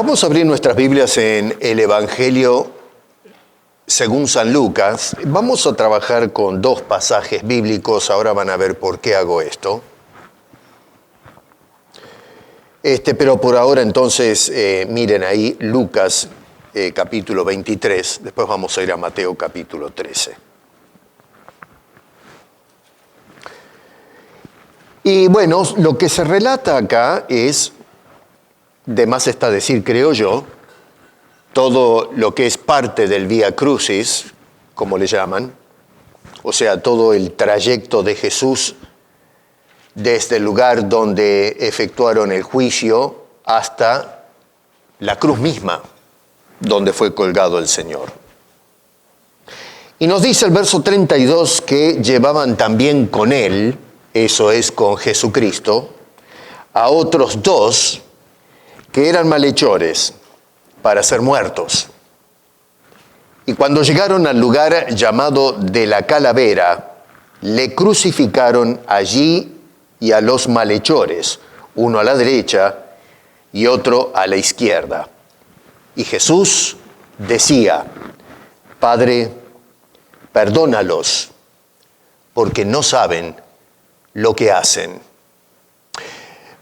Vamos a abrir nuestras Biblias en el Evangelio según San Lucas. Vamos a trabajar con dos pasajes bíblicos. Ahora van a ver por qué hago esto. Pero por ahora entonces miren ahí Lucas capítulo 23. Después vamos a ir a Mateo capítulo 13. Y bueno, lo que se relata acá es, de más está decir, creo yo, todo lo que es parte del Vía Crucis, como le llaman, o sea, todo el trayecto de Jesús desde el lugar donde efectuaron el juicio hasta la cruz misma, donde fue colgado el Señor. Y nos dice el verso 32 que llevaban también con él, eso es con Jesucristo, a otros dos que eran malhechores para ser muertos. Y cuando llegaron al lugar llamado de la Calavera, le crucificaron allí y a los malhechores, uno a la derecha y otro a la izquierda. Y Jesús decía: Padre, perdónalos, porque no saben lo que hacen.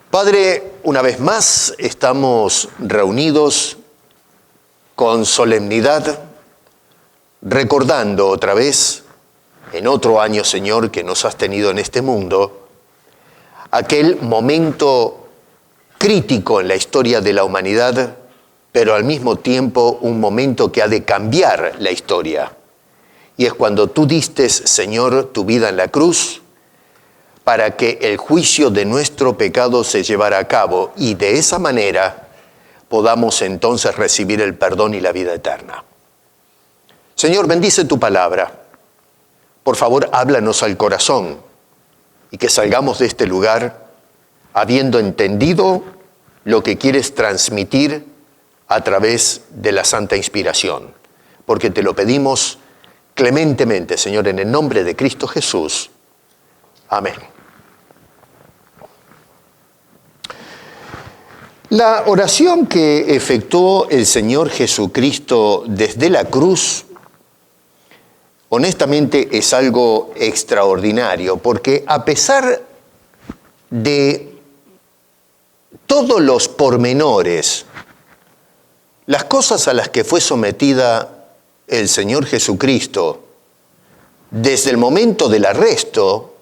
Padre, una vez más estamos reunidos con solemnidad, recordando otra vez, en otro año, Señor, que nos has tenido en este mundo, aquel momento crítico en la historia de la humanidad, pero al mismo tiempo un momento que ha de cambiar la historia. Y es cuando tú diste, Señor, tu vida en la cruz, para que el juicio de nuestro pecado se llevara a cabo y de esa manera podamos entonces recibir el perdón y la vida eterna. Señor, bendice tu palabra. Por favor, háblanos al corazón y que salgamos de este lugar habiendo entendido lo que quieres transmitir a través de la santa inspiración. Porque te lo pedimos clementemente, Señor, en el nombre de Cristo Jesús. Amén. La oración que efectuó el Señor Jesucristo desde la cruz, honestamente es algo extraordinario, porque a pesar de todos los pormenores, las cosas a las que fue sometida el Señor Jesucristo, desde el momento del arresto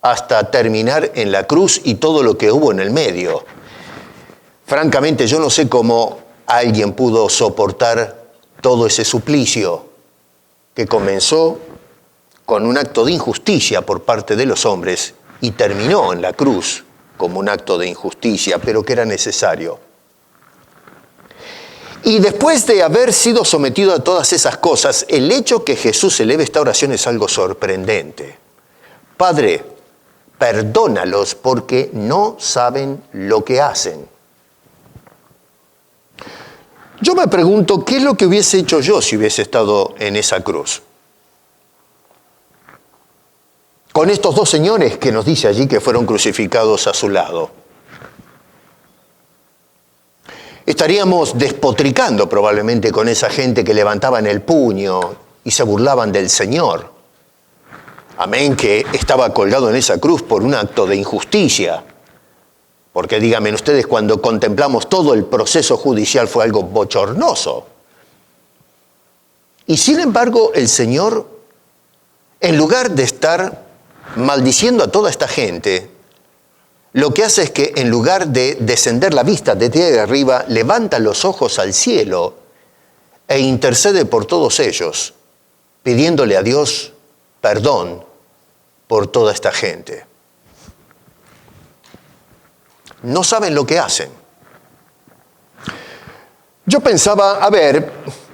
hasta terminar en la cruz y todo lo que hubo en el medio. Francamente, yo no sé cómo alguien pudo soportar todo ese suplicio que comenzó con un acto de injusticia por parte de los hombres y terminó en la cruz como un acto de injusticia, pero que era necesario. Y después de haber sido sometido a todas esas cosas, el hecho que Jesús eleve esta oración es algo sorprendente. Padre, perdónalos porque no saben lo que hacen. Yo me pregunto, ¿qué es lo que hubiese hecho yo si hubiese estado en esa cruz? Con estos dos señores que nos dice allí que fueron crucificados a su lado. Estaríamos despotricando probablemente con esa gente que levantaban el puño y se burlaban del Señor. Amén, que estaba colgado en esa cruz por un acto de injusticia. Porque díganme ustedes, cuando contemplamos todo el proceso judicial fue algo bochornoso. Y sin embargo, el Señor, en lugar de estar maldiciendo a toda esta gente, lo que hace es que en lugar de descender la vista desde arriba, levanta los ojos al cielo e intercede por todos ellos, pidiéndole a Dios perdón por toda esta gente. No saben lo que hacen. Yo pensaba,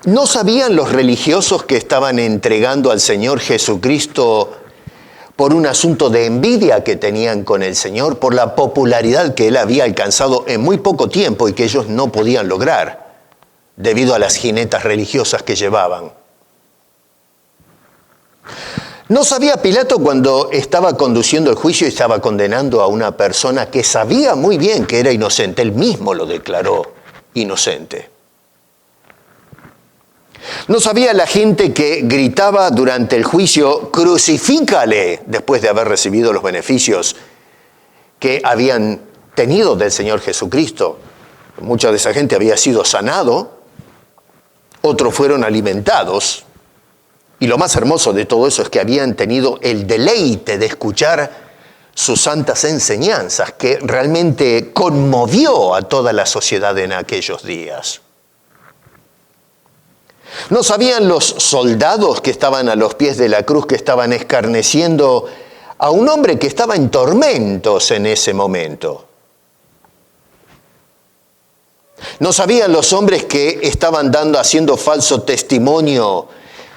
¿no sabían los religiosos que estaban entregando al Señor Jesucristo por un asunto de envidia que tenían con el Señor, por la popularidad que Él había alcanzado en muy poco tiempo y que ellos no podían lograr debido a las jinetas religiosas que llevaban? ¿No sabía Pilato cuando estaba conduciendo el juicio y estaba condenando a una persona que sabía muy bien que era inocente? Él mismo lo declaró inocente. ¿No sabía la gente que gritaba durante el juicio, crucifícale, después de haber recibido los beneficios que habían tenido del Señor Jesucristo? Mucha de esa gente había sido sanado, otros fueron alimentados, y lo más hermoso de todo eso es que habían tenido el deleite de escuchar sus santas enseñanzas, que realmente conmovió a toda la sociedad en aquellos días. ¿No sabían los soldados que estaban a los pies de la cruz, que estaban escarneciendo a un hombre que estaba en tormentos en ese momento? ¿No sabían los hombres que estaban haciendo falso testimonio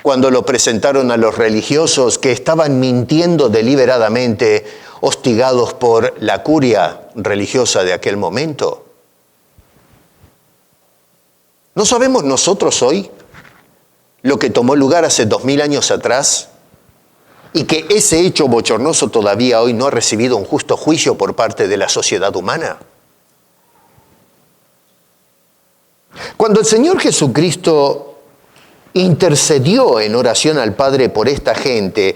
cuando lo presentaron a los religiosos, que estaban mintiendo deliberadamente, hostigados por la curia religiosa de aquel momento? ¿No sabemos nosotros hoy lo que tomó lugar hace 2000 años atrás y que ese hecho bochornoso todavía hoy no ha recibido un justo juicio por parte de la sociedad humana? Cuando el Señor Jesucristo intercedió en oración al Padre por esta gente,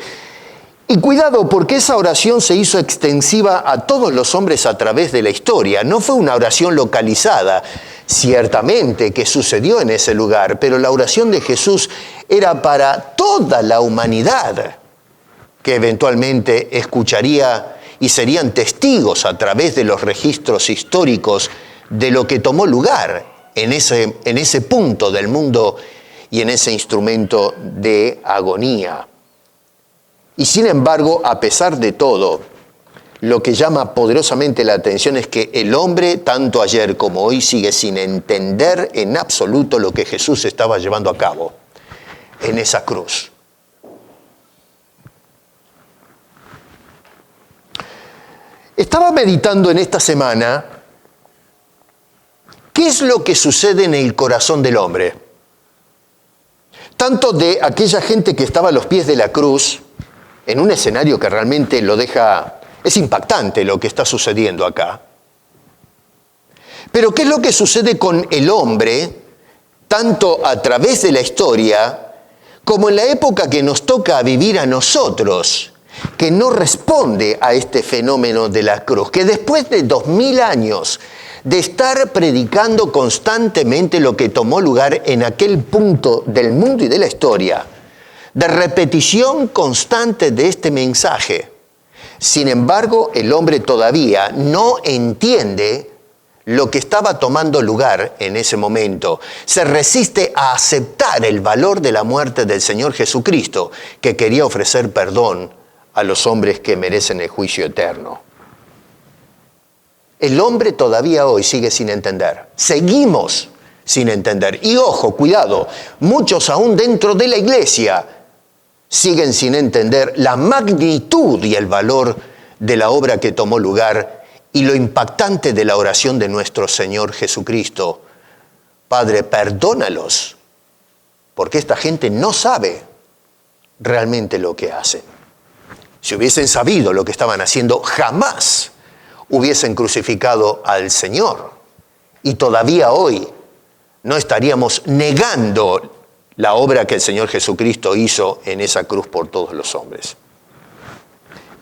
y cuidado, porque esa oración se hizo extensiva a todos los hombres a través de la historia, no fue una oración localizada, ciertamente que sucedió en ese lugar, pero la oración de Jesús era para toda la humanidad, que eventualmente escucharía y serían testigos a través de los registros históricos de lo que tomó lugar en ese punto del mundo y en ese instrumento de agonía. Y sin embargo, a pesar de todo, lo que llama poderosamente la atención es que el hombre, tanto ayer como hoy, sigue sin entender en absoluto lo que Jesús estaba llevando a cabo en esa cruz. Estaba meditando en esta semana qué es lo que sucede en el corazón del hombre. Tanto de aquella gente que estaba a los pies de la cruz, en un escenario que realmente es impactante lo que está sucediendo acá. Pero ¿qué es lo que sucede con el hombre, tanto a través de la historia, como en la época que nos toca vivir a nosotros, que no responde a este fenómeno de la cruz, que después de 2000 años de estar predicando constantemente lo que tomó lugar en aquel punto del mundo y de la historia, de repetición constante de este mensaje, sin embargo, el hombre todavía no entiende lo que estaba tomando lugar en ese momento. Se resiste a aceptar el valor de la muerte del Señor Jesucristo, que quería ofrecer perdón a los hombres que merecen el juicio eterno. El hombre todavía hoy sigue sin entender. Seguimos sin entender. Y ojo, cuidado, muchos aún dentro de la iglesia siguen sin entender la magnitud y el valor de la obra que tomó lugar y lo impactante de la oración de nuestro Señor Jesucristo. Padre, perdónalos, porque esta gente no sabe realmente lo que hacen. Si hubiesen sabido lo que estaban haciendo, jamás hubiesen crucificado al Señor. Y todavía hoy no estaríamos negando la obra que el Señor Jesucristo hizo en esa cruz por todos los hombres.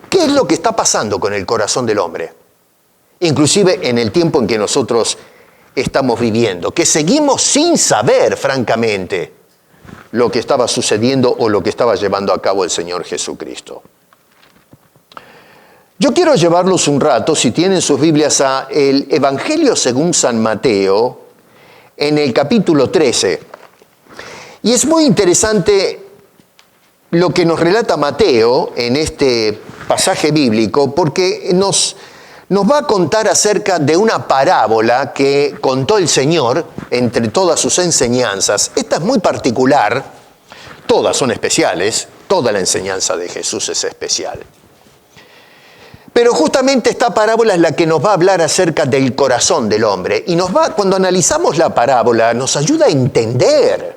¿Qué es lo que está pasando con el corazón del hombre? Inclusive en el tiempo en que nosotros estamos viviendo, que seguimos sin saber, francamente, lo que estaba sucediendo o lo que estaba llevando a cabo el Señor Jesucristo. Yo quiero llevarlos un rato, si tienen sus Biblias, a el Evangelio según San Mateo, en el capítulo 13. Y es muy interesante lo que nos relata Mateo en este pasaje bíblico, porque nos va a contar acerca de una parábola que contó el Señor entre todas sus enseñanzas. Esta es muy particular, todas son especiales, toda la enseñanza de Jesús es especial. Pero justamente esta parábola es la que nos va a hablar acerca del corazón del hombre. Y cuando analizamos la parábola, nos ayuda a entender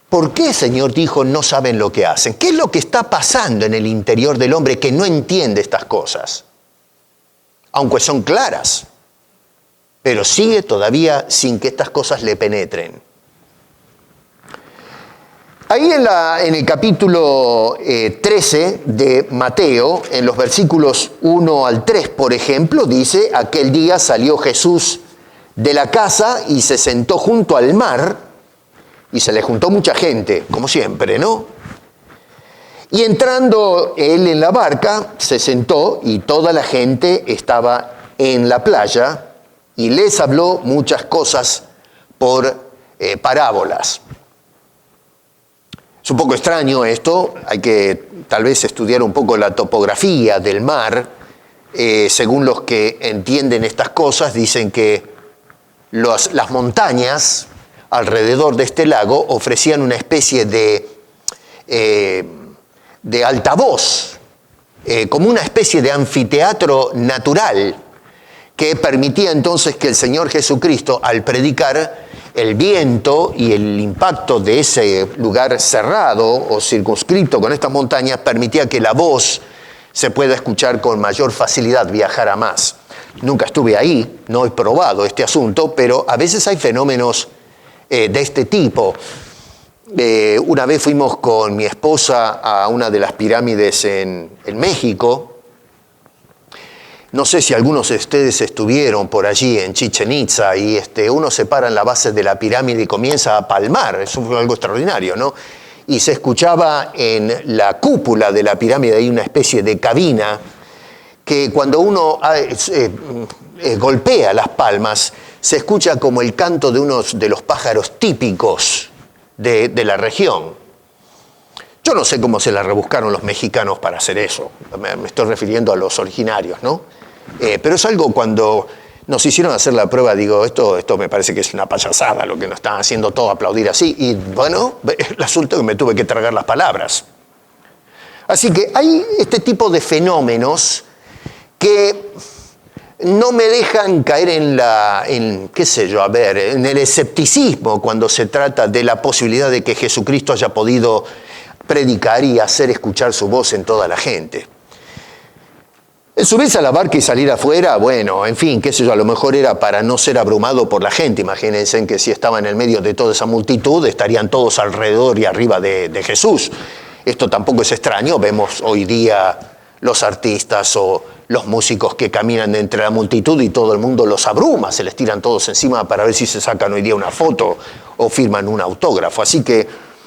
por qué el Señor dijo no saben lo que hacen. ¿Qué es lo que está pasando en el interior del hombre que no entiende estas cosas? Aunque son claras. pero sigue todavía sin que estas cosas le penetren. Ahí en el capítulo 13 de Mateo, en los versículos 1 al 3, por ejemplo, dice: aquel día salió Jesús de la casa y se sentó junto al mar, y se le juntó mucha gente, como siempre, ¿no? Y entrando él en la barca, se sentó y toda la gente estaba en la playa y les habló muchas cosas por parábolas. Es un poco extraño esto, hay que tal vez estudiar un poco la topografía del mar. Según los que entienden estas cosas, dicen que las montañas alrededor de este lago ofrecían una especie de altavoz, como una especie de anfiteatro natural, que permitía entonces que el Señor Jesucristo, al predicar, el viento y el impacto de ese lugar cerrado o circunscrito con estas montañas permitía que la voz se pueda escuchar con mayor facilidad, viajara más. Nunca estuve ahí, no he probado este asunto, pero a veces hay fenómenos de este tipo. Una vez fuimos con mi esposa a una de las pirámides en México. No sé si algunos de ustedes estuvieron por allí en Chichén Itzá y uno se para en la base de la pirámide y comienza a palmar. Eso fue algo extraordinario, ¿no? Y se escuchaba en la cúpula de la pirámide, hay una especie de cabina que cuando uno golpea las palmas, se escucha como el canto de unos de los pájaros típicos de la región. Yo no sé cómo se la rebuscaron los mexicanos para hacer eso. Me estoy refiriendo a los originarios, ¿no? Pero es algo, cuando nos hicieron hacer la prueba, digo, esto me parece que es una payasada lo que nos están haciendo todo aplaudir así. Y bueno, el asunto es que me tuve que tragar las palabras. Así que hay este tipo de fenómenos que no me dejan caer en el escepticismo cuando se trata de la posibilidad de que Jesucristo haya podido predicar y hacer escuchar su voz en toda la gente. El subirse a la barca y salir afuera, bueno, en fin, a lo mejor era para no ser abrumado por la gente. Imagínense que si estaba en el medio de toda esa multitud, estarían todos alrededor y arriba de Jesús. Esto tampoco es extraño, vemos hoy día los artistas o los músicos que caminan entre la multitud y todo el mundo los abruma, se les tiran todos encima para ver si se sacan hoy día una foto o firman un autógrafo. Así que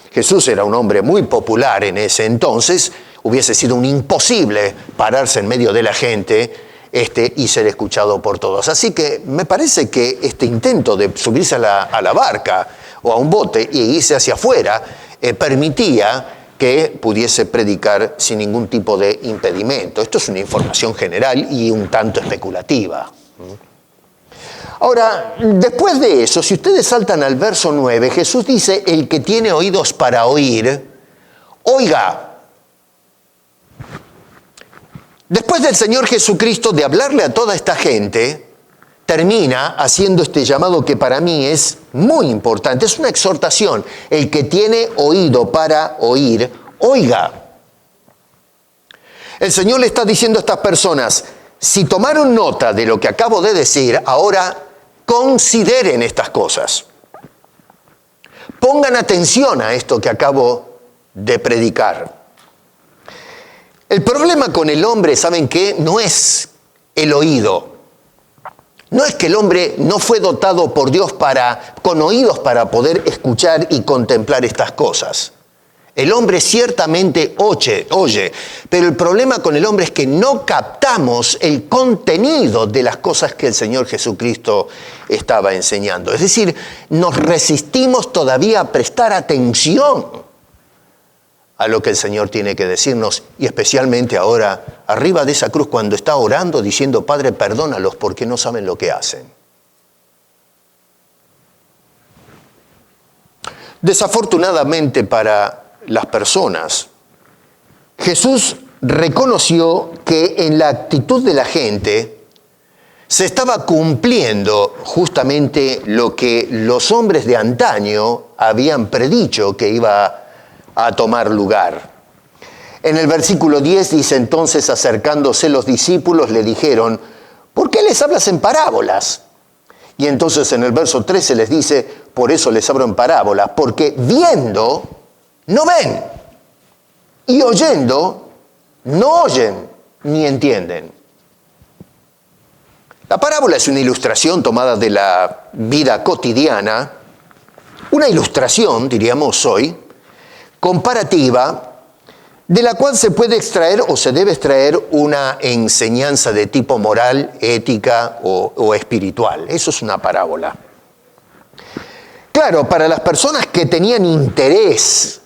Jesús era un hombre muy popular en ese entonces. Hubiese sido un imposible pararse en medio de la gente y ser escuchado por todos. Así que me parece que este intento de subirse a la barca o a un bote y irse hacia afuera permitía que pudiese predicar sin ningún tipo de impedimento. Esto es una información general y un tanto especulativa. Ahora, después de eso, si ustedes saltan al verso 9, Jesús dice: el que tiene oídos para oír, oiga. Después del Señor Jesucristo de hablarle a toda esta gente, termina haciendo este llamado que para mí es muy importante. Es una exhortación. El que tiene oído para oír, oiga. El Señor le está diciendo a estas personas: si tomaron nota de lo que acabo de decir, ahora consideren estas cosas. Pongan atención a esto que acabo de predicar. El problema con el hombre, ¿saben qué? No es el oído. No es que el hombre no fue dotado por Dios con oídos para poder escuchar y contemplar estas cosas. El hombre ciertamente oye, pero el problema con el hombre es que no captamos el contenido de las cosas que el Señor Jesucristo estaba enseñando. Es decir, nos resistimos todavía a prestar atención a lo que el Señor tiene que decirnos, y especialmente ahora, arriba de esa cruz, cuando está orando, diciendo: Padre, perdónalos porque no saben lo que hacen. Desafortunadamente para las personas, Jesús reconoció que en la actitud de la gente se estaba cumpliendo justamente lo que los hombres de antaño habían predicho que iba a tomar lugar. En el versículo 10 dice: entonces, acercándose los discípulos, le dijeron: ¿por qué les hablas en parábolas? Y entonces en el verso 13 les dice, por eso les hablo en parábolas, porque viendo no ven, y oyendo no oyen ni entienden. La parábola es una ilustración tomada de la vida cotidiana, una ilustración, diríamos hoy, comparativa, de la cual se puede extraer o se debe extraer una enseñanza de tipo moral, ética o espiritual. Eso es una parábola. Claro, para las personas que tenían interés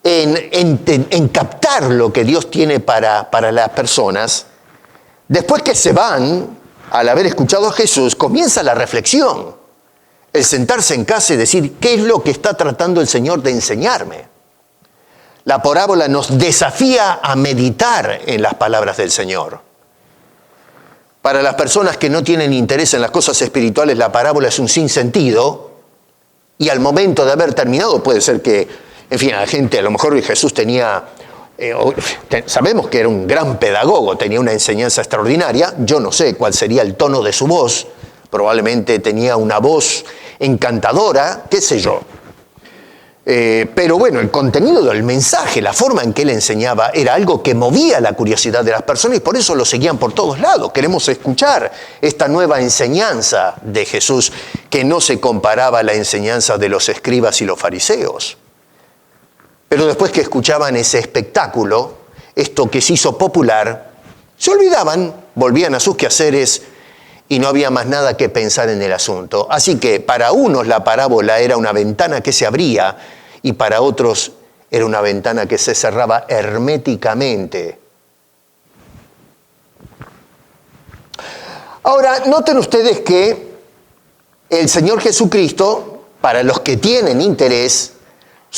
en captar lo que Dios tiene para las personas, después que se van, al haber escuchado a Jesús, comienza la reflexión, el sentarse en casa y decir, ¿qué es lo que está tratando el Señor de enseñarme? La parábola nos desafía a meditar en las palabras del Señor. Para las personas que no tienen interés en las cosas espirituales, la parábola es un sinsentido, y al momento de haber terminado puede ser que, en fin, a la gente, a lo mejor Jesús tenía, sabemos que era un gran pedagogo, tenía una enseñanza extraordinaria, yo no sé cuál sería el tono de su voz, probablemente tenía una voz encantadora, qué sé yo. Pero bueno, el contenido del mensaje, la forma en que él enseñaba, era algo que movía la curiosidad de las personas y por eso lo seguían por todos lados. Queremos escuchar esta nueva enseñanza de Jesús que no se comparaba a la enseñanza de los escribas y los fariseos. Pero después que escuchaban ese espectáculo, esto que se hizo popular, se olvidaban, volvían a sus quehaceres y no había más nada que pensar en el asunto. Así que para unos la parábola era una ventana que se abría y para otros era una ventana que se cerraba herméticamente. Ahora, noten ustedes que el Señor Jesucristo, para los que tienen interés,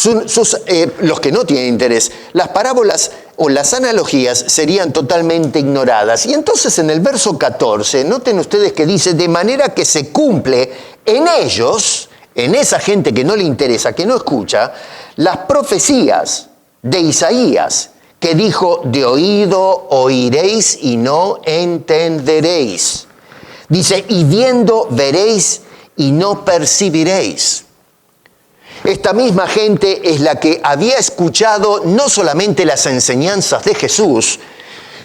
los que no tienen interés, las parábolas o las analogías serían totalmente ignoradas. Y entonces en el verso 14, noten ustedes que dice, de manera que se cumple en ellos, en esa gente que no le interesa, que no escucha, las profecías de Isaías, que dijo, de oído oiréis y no entenderéis. Dice, y viendo veréis y no percibiréis. Esta misma gente es la que había escuchado no solamente las enseñanzas de Jesús,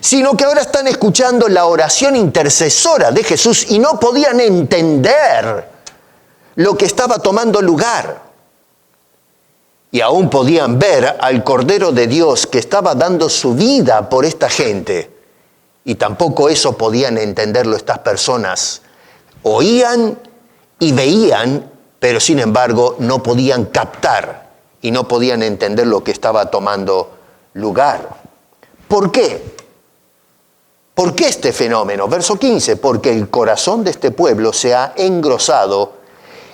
sino que ahora están escuchando la oración intercesora de Jesús y no podían entender lo que estaba tomando lugar. Y aún podían ver al Cordero de Dios que estaba dando su vida por esta gente. Y tampoco eso podían entenderlo estas personas. Oían y veían, pero sin embargo no podían captar y no podían entender lo que estaba tomando lugar. ¿Por qué? ¿Por qué este fenómeno? Verso 15, porque el corazón de este pueblo se ha engrosado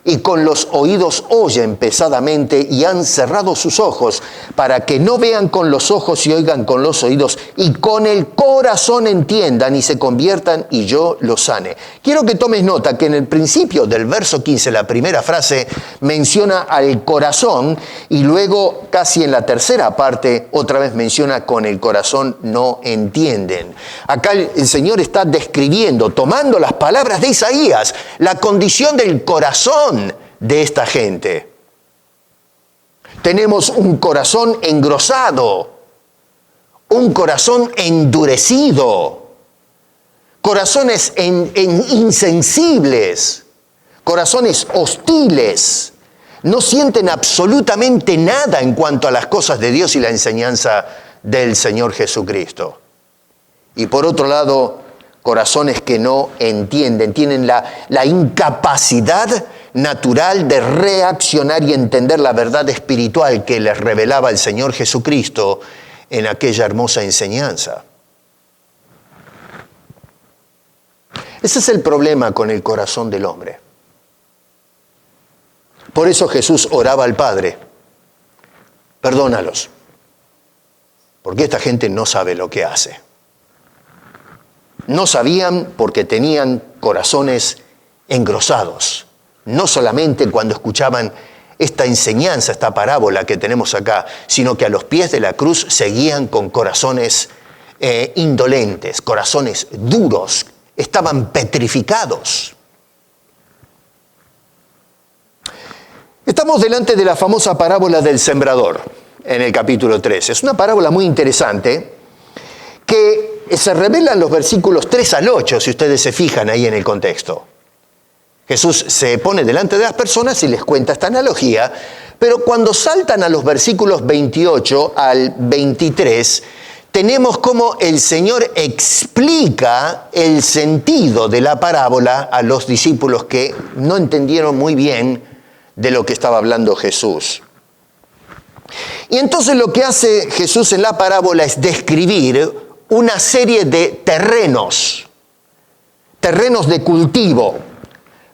y con los oídos oyen pesadamente y han cerrado sus ojos para que no vean con los ojos y oigan con los oídos y con el corazón entiendan y se conviertan y yo los sane. Quiero que tomes nota que en el principio del verso 15, la primera frase menciona al corazón y luego casi en la tercera parte otra vez menciona con el corazón no entienden. Acá el Señor está describiendo, tomando las palabras de Isaías, la condición del corazón de esta gente. Tenemos un corazón engrosado, un corazón endurecido, corazones insensibles, corazones hostiles, no sienten absolutamente nada en cuanto a las cosas de Dios y la enseñanza del Señor Jesucristo. Y por otro lado, corazones que no entienden, tienen la incapacidad natural de reaccionar y entender la verdad espiritual que les revelaba el Señor Jesucristo en aquella hermosa enseñanza. Ese es el problema con el corazón del hombre. Por eso Jesús oraba al Padre, perdónalos, porque esta gente no sabe lo que hace. No sabían porque tenían corazones engrosados. No solamente cuando escuchaban esta enseñanza, esta parábola que tenemos acá, sino que a los pies de la cruz seguían con corazones indolentes, corazones duros, estaban petrificados. Estamos delante de la famosa parábola del sembrador, en el capítulo 13. Es una parábola muy interesante que se revela en los versículos 3 al 8, si ustedes se fijan ahí en el contexto. Jesús se pone delante de las personas y les cuenta esta analogía, pero cuando saltan a los versículos 28 al 23, tenemos cómo el Señor explica el sentido de la parábola a los discípulos que no entendieron muy bien de lo que estaba hablando Jesús. Y entonces lo que hace Jesús en la parábola es describir una serie de terrenos de cultivo,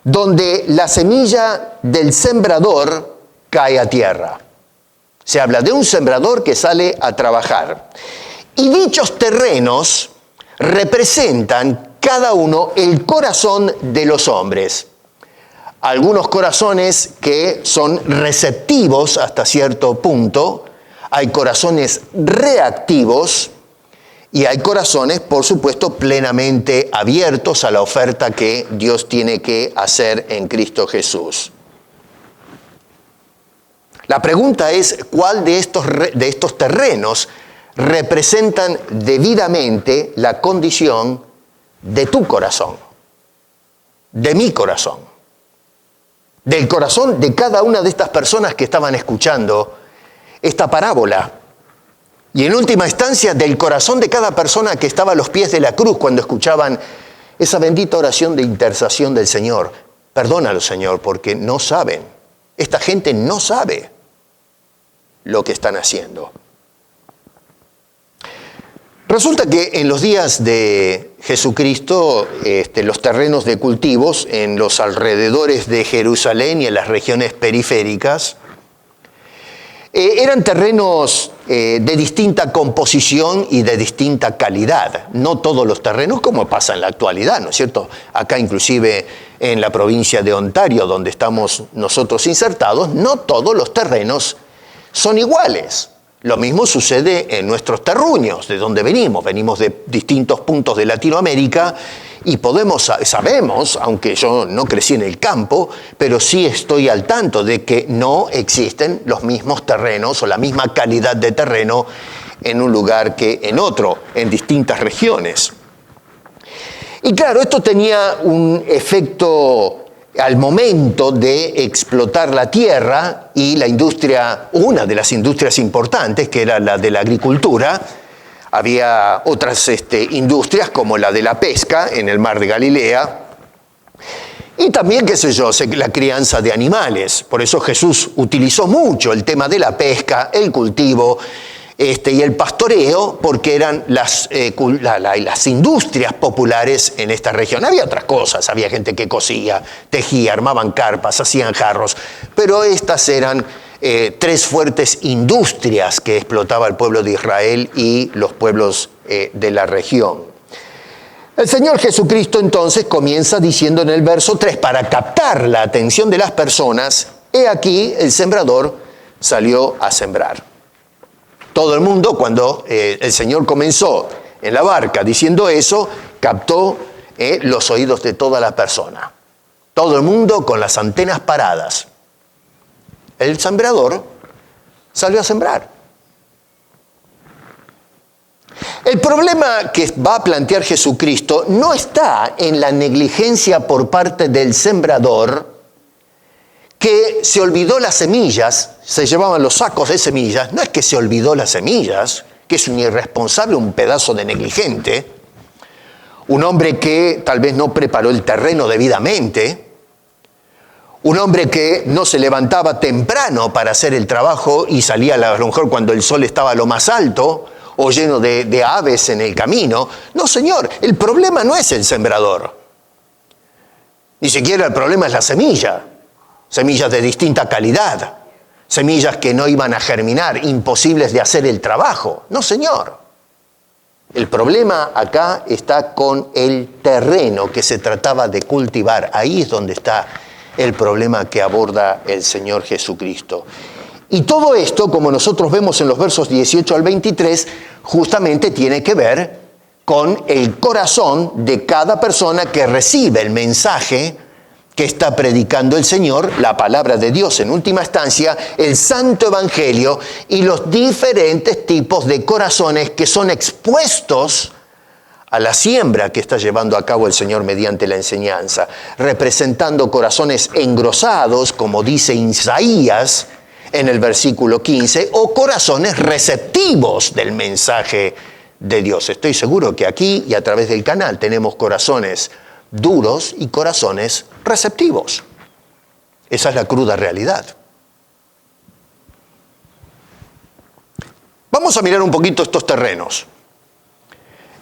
donde la semilla del sembrador cae a tierra. Se habla de un sembrador que sale a trabajar. Y dichos terrenos representan cada uno el corazón de los hombres. Algunos corazones que son receptivos hasta cierto punto, hay corazones reactivos y hay corazones, por supuesto, plenamente abiertos a la oferta que Dios tiene que hacer en Cristo Jesús. La pregunta es, ¿cuál de estos terrenos representan debidamente la condición de tu corazón, de mi corazón, del corazón de cada una de estas personas que estaban escuchando esta parábola? Y en última instancia, del corazón de cada persona que estaba a los pies de la cruz cuando escuchaban esa bendita oración de intercesión del Señor. Perdónalo, Señor, porque no saben. Esta gente no sabe lo que están haciendo. Resulta que en los días de Jesucristo, los terrenos de cultivos en los alrededores de Jerusalén y en las regiones periféricas, eran terrenos de distinta composición y de distinta calidad. No todos los terrenos como pasa en la actualidad, ¿no es cierto? Acá inclusive en la provincia de Ontario, donde estamos nosotros insertados, no todos los terrenos son iguales. Lo mismo sucede en nuestros terruños, de donde venimos. Venimos de distintos puntos de Latinoamérica y sabemos, aunque yo no crecí en el campo, pero sí estoy al tanto de que no existen los mismos terrenos o la misma calidad de terreno en un lugar que en otro, en distintas regiones. Y claro, esto tenía un efecto al momento de explotar la tierra y la industria, una de las industrias importantes, que era la de la agricultura. Había otras industrias como la de la pesca en el mar de Galilea y también, la crianza de animales. Por eso Jesús utilizó mucho el tema de la pesca, el cultivo y el pastoreo, porque eran las industrias populares en esta región. Había otras cosas, había gente que cosía, tejía, armaban carpas, hacían jarros, pero estas eran tres fuertes industrias que explotaba el pueblo de Israel y los pueblos de la región. El Señor Jesucristo entonces comienza diciendo en el verso 3, para captar la atención de las personas, he aquí el sembrador salió a sembrar. Todo el mundo, cuando el Señor comenzó en la barca diciendo eso, captó los oídos de toda la persona. Todo el mundo con las antenas paradas. El sembrador salió a sembrar. El problema que va a plantear Jesucristo no está en la negligencia por parte del sembrador, que se olvidó las semillas, se llevaban los sacos de semillas. No es que se olvidó las semillas, que es un irresponsable, un pedazo de negligente, un hombre que tal vez no preparó el terreno debidamente, un hombre que no se levantaba temprano para hacer el trabajo y salía a lo mejor cuando el sol estaba a lo más alto o lleno de aves en el camino. No, señor, el problema no es el sembrador. Ni siquiera el problema es la semilla. Semillas de distinta calidad, semillas que no iban a germinar, imposibles de hacer el trabajo. No, señor. El problema acá está con el terreno que se trataba de cultivar. Ahí es donde está el problema que aborda el Señor Jesucristo. Y todo esto, como nosotros vemos en los versos 18 al 23, justamente tiene que ver con el corazón de cada persona que recibe el mensaje que está predicando el Señor, la palabra de Dios en última instancia, el Santo Evangelio y los diferentes tipos de corazones que son expuestos a la siembra que está llevando a cabo el Señor mediante la enseñanza, representando corazones engrosados, como dice Isaías en el versículo 15, o corazones receptivos del mensaje de Dios. Estoy seguro que aquí y a través del canal tenemos corazones duros y corazones receptivos. Esa es la cruda realidad. Vamos a mirar un poquito estos terrenos.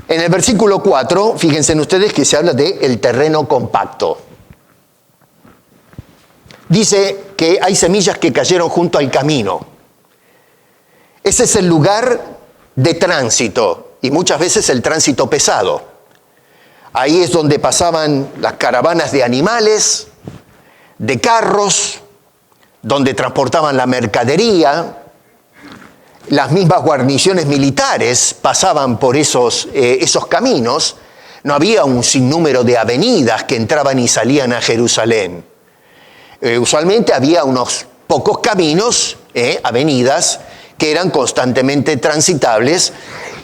En el versículo 4, fíjense ustedes que se habla del terreno compacto. Dice que hay semillas que cayeron junto al camino. Ese es el lugar de tránsito, y muchas veces el tránsito pesado. Ahí es donde pasaban las caravanas de animales, de carros, donde transportaban la mercadería. Las mismas guarniciones militares pasaban por esos caminos. No había un sinnúmero de avenidas que entraban y salían a Jerusalén. Usualmente había unos pocos caminos, avenidas, que eran constantemente transitables.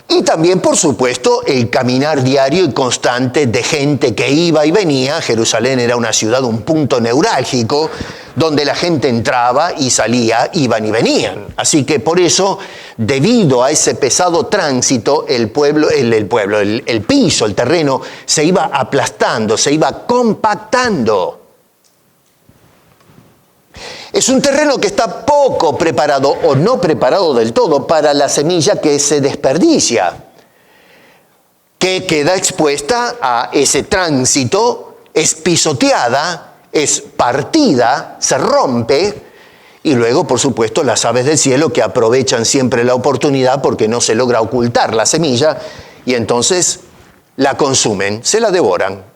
Y también, por supuesto, el caminar diario y constante de gente que iba y venía. Jerusalén era una ciudad, un punto neurálgico, donde la gente entraba y salía, iban y venían. Así que por eso, debido a ese pesado tránsito, el piso, el terreno, se iba aplastando, se iba compactando. Es un terreno que está poco preparado o no preparado del todo para la semilla que se desperdicia, que queda expuesta a ese tránsito, es pisoteada, es partida, se rompe, y luego, por supuesto, las aves del cielo que aprovechan siempre la oportunidad porque no se logra ocultar la semilla, y entonces la consumen, se la devoran.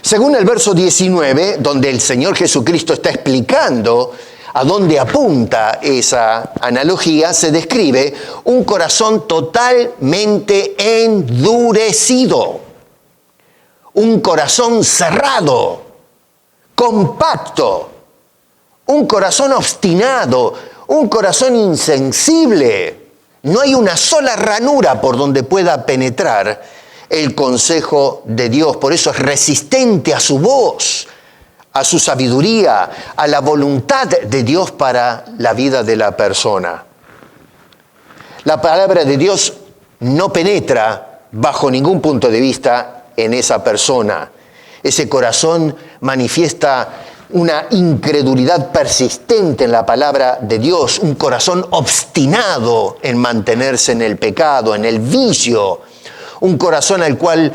Según el verso 19, donde el Señor Jesucristo está explicando a dónde apunta esa analogía, se describe un corazón totalmente endurecido, un corazón cerrado, compacto, un corazón obstinado, un corazón insensible. No hay una sola ranura por donde pueda penetrar el consejo de Dios. Por eso es resistente a su voz, a su sabiduría, a la voluntad de Dios para la vida de la persona. La palabra de Dios no penetra bajo ningún punto de vista en esa persona. Ese corazón manifiesta una incredulidad persistente en la palabra de Dios, un corazón obstinado en mantenerse en el pecado, en el vicio, un corazón al cual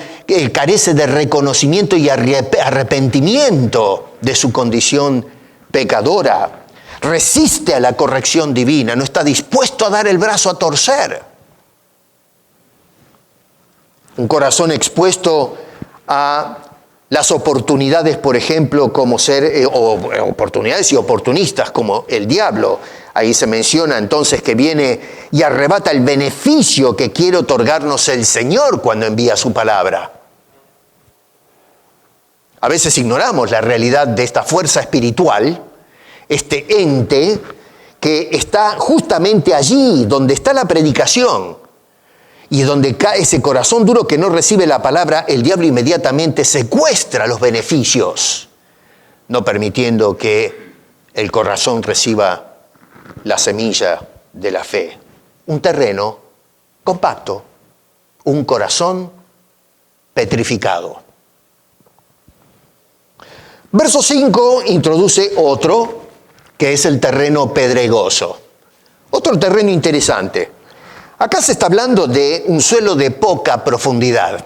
carece de reconocimiento y arrepentimiento de su condición pecadora. Resiste a la corrección divina, no está dispuesto a dar el brazo a torcer. Un corazón expuesto a las oportunidades, por ejemplo, como oportunidades y oportunistas como el diablo. Ahí se menciona entonces que viene y arrebata el beneficio que quiere otorgarnos el Señor cuando envía su palabra. A veces ignoramos la realidad de esta fuerza espiritual, este ente que está justamente allí donde está la predicación. Y donde cae ese corazón duro que no recibe la palabra, el diablo inmediatamente secuestra los beneficios, no permitiendo que el corazón reciba la semilla de la fe. Un terreno compacto, un corazón petrificado. Verso 5 introduce otro, que es el terreno pedregoso. Otro terreno interesante. Acá se está hablando de un suelo de poca profundidad.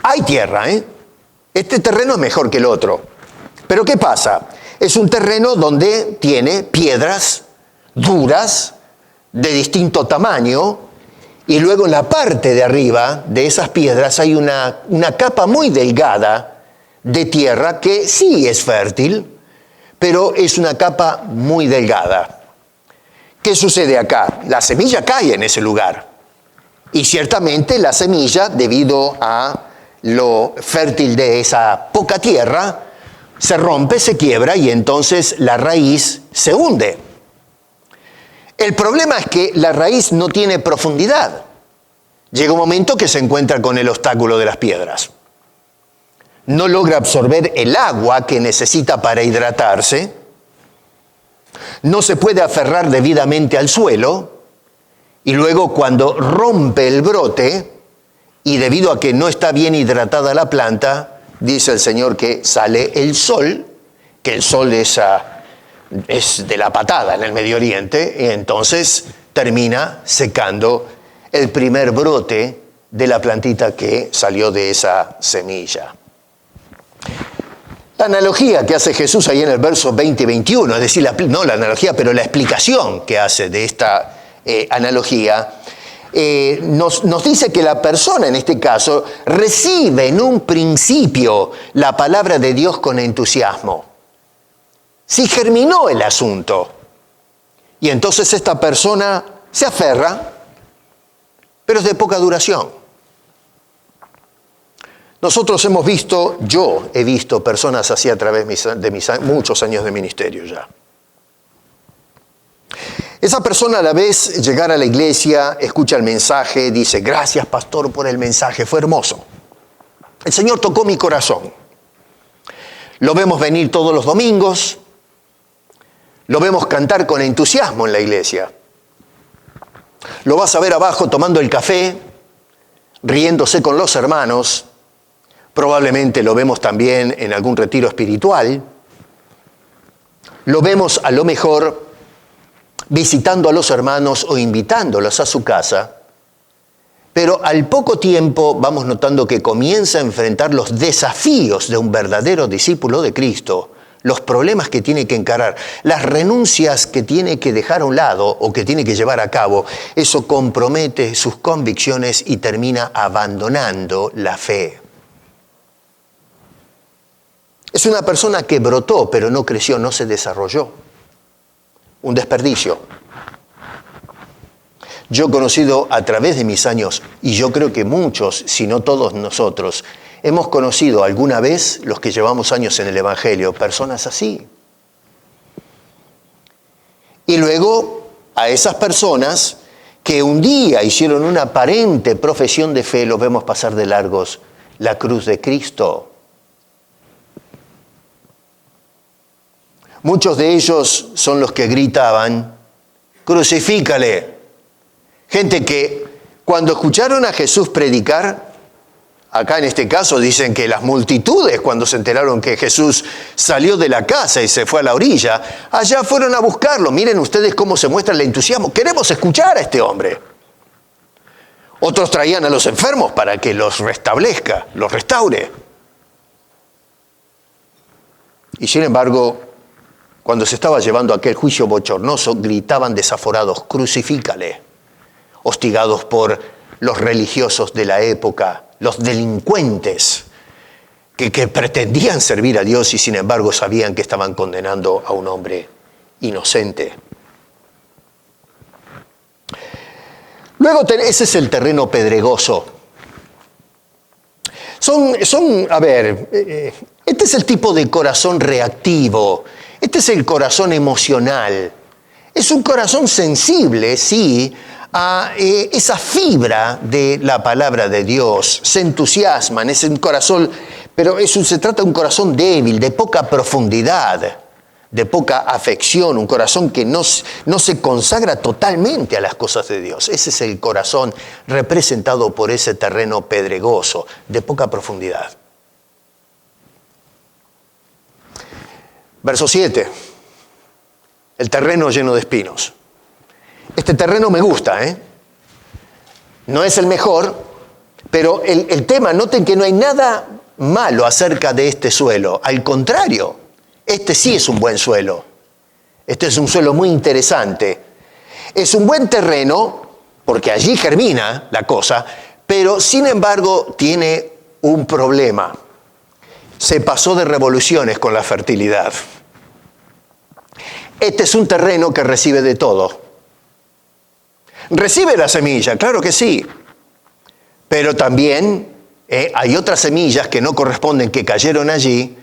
Hay tierra, Este terreno es mejor que el otro. Pero ¿qué pasa? Es un terreno donde tiene piedras duras, de distinto tamaño, y luego en la parte de arriba de esas piedras hay una capa muy delgada de tierra que sí es fértil, pero es una capa muy delgada. ¿Qué sucede acá? La semilla cae en ese lugar. Y ciertamente la semilla, debido a lo fértil de esa poca tierra, se rompe, se quiebra y entonces la raíz se hunde. El problema es que la raíz no tiene profundidad. Llega un momento que se encuentra con el obstáculo de las piedras. No logra absorber el agua que necesita para hidratarse. No se puede aferrar debidamente al suelo. Y luego cuando rompe el brote, y debido a que no está bien hidratada la planta, dice el Señor que sale el sol, que el sol es de la patada en el Medio Oriente, y entonces termina secando el primer brote de la plantita que salió de esa semilla. La analogía que hace Jesús ahí en el verso 20 y 21, es decir, no la analogía, pero la explicación que hace de esta analogía, nos dice que la persona, en este caso, recibe en un principio la palabra de Dios con entusiasmo. Sí germinó el asunto. Y entonces esta persona se aferra, pero es de poca duración. Nosotros yo he visto personas así a través de mis muchos años de ministerio ya. Esa persona a la vez llegar a la iglesia, escucha el mensaje, dice, gracias pastor por el mensaje, fue hermoso. El Señor tocó mi corazón. Lo vemos venir todos los domingos, lo vemos cantar con entusiasmo en la iglesia. Lo vas a ver abajo tomando el café, riéndose con los hermanos. Probablemente lo vemos también en algún retiro espiritual. Lo vemos a lo mejor visitando a los hermanos o invitándolos a su casa. Pero al poco tiempo vamos notando que comienza a enfrentar los desafíos de un verdadero discípulo de Cristo, los problemas que tiene que encarar, las renuncias que tiene que dejar a un lado o que tiene que llevar a cabo. Eso compromete sus convicciones y termina abandonando la fe. Es una persona que brotó, pero no creció, no se desarrolló. Un desperdicio. Yo he conocido a través de mis años, y yo creo que muchos, si no todos nosotros, hemos conocido alguna vez, los que llevamos años en el Evangelio, personas así. Y luego a esas personas que un día hicieron una aparente profesión de fe, los vemos pasar de largos la cruz de Cristo. Muchos de ellos son los que gritaban, crucifícale. Gente que cuando escucharon a Jesús predicar, acá en este caso dicen que las multitudes cuando se enteraron que Jesús salió de la casa y se fue a la orilla, allá fueron a buscarlo. Miren ustedes cómo se muestra el entusiasmo. Queremos escuchar a este hombre. Otros traían a los enfermos para que los restablezca, los restaure. Y sin embargo, cuando se estaba llevando aquel juicio bochornoso, gritaban desaforados, crucifícale, hostigados por los religiosos de la época, los delincuentes que pretendían servir a Dios y sin embargo sabían que estaban condenando a un hombre inocente. Luego, ese es el terreno pedregoso. Este es el tipo de corazón reactivo. Este es el corazón emocional. Es un corazón sensible, sí, a esa fibra de la palabra de Dios. Se entusiasman, es un corazón, pero se trata de un corazón débil, de poca profundidad, de poca afección, un corazón que no se consagra totalmente a las cosas de Dios. Ese es el corazón representado por ese terreno pedregoso, de poca profundidad. Verso 7, el terreno lleno de espinos. Este terreno me gusta, No es el mejor, pero el tema, noten que no hay nada malo acerca de este suelo. Al contrario, este sí es un buen suelo. Este es un suelo muy interesante. Es un buen terreno, porque allí germina la cosa, pero sin embargo tiene un problema. Se pasó de revoluciones con la fertilidad. Este es un terreno que recibe de todo. Recibe la semilla, claro que sí, pero también Hay otras semillas que no corresponden, que cayeron allí,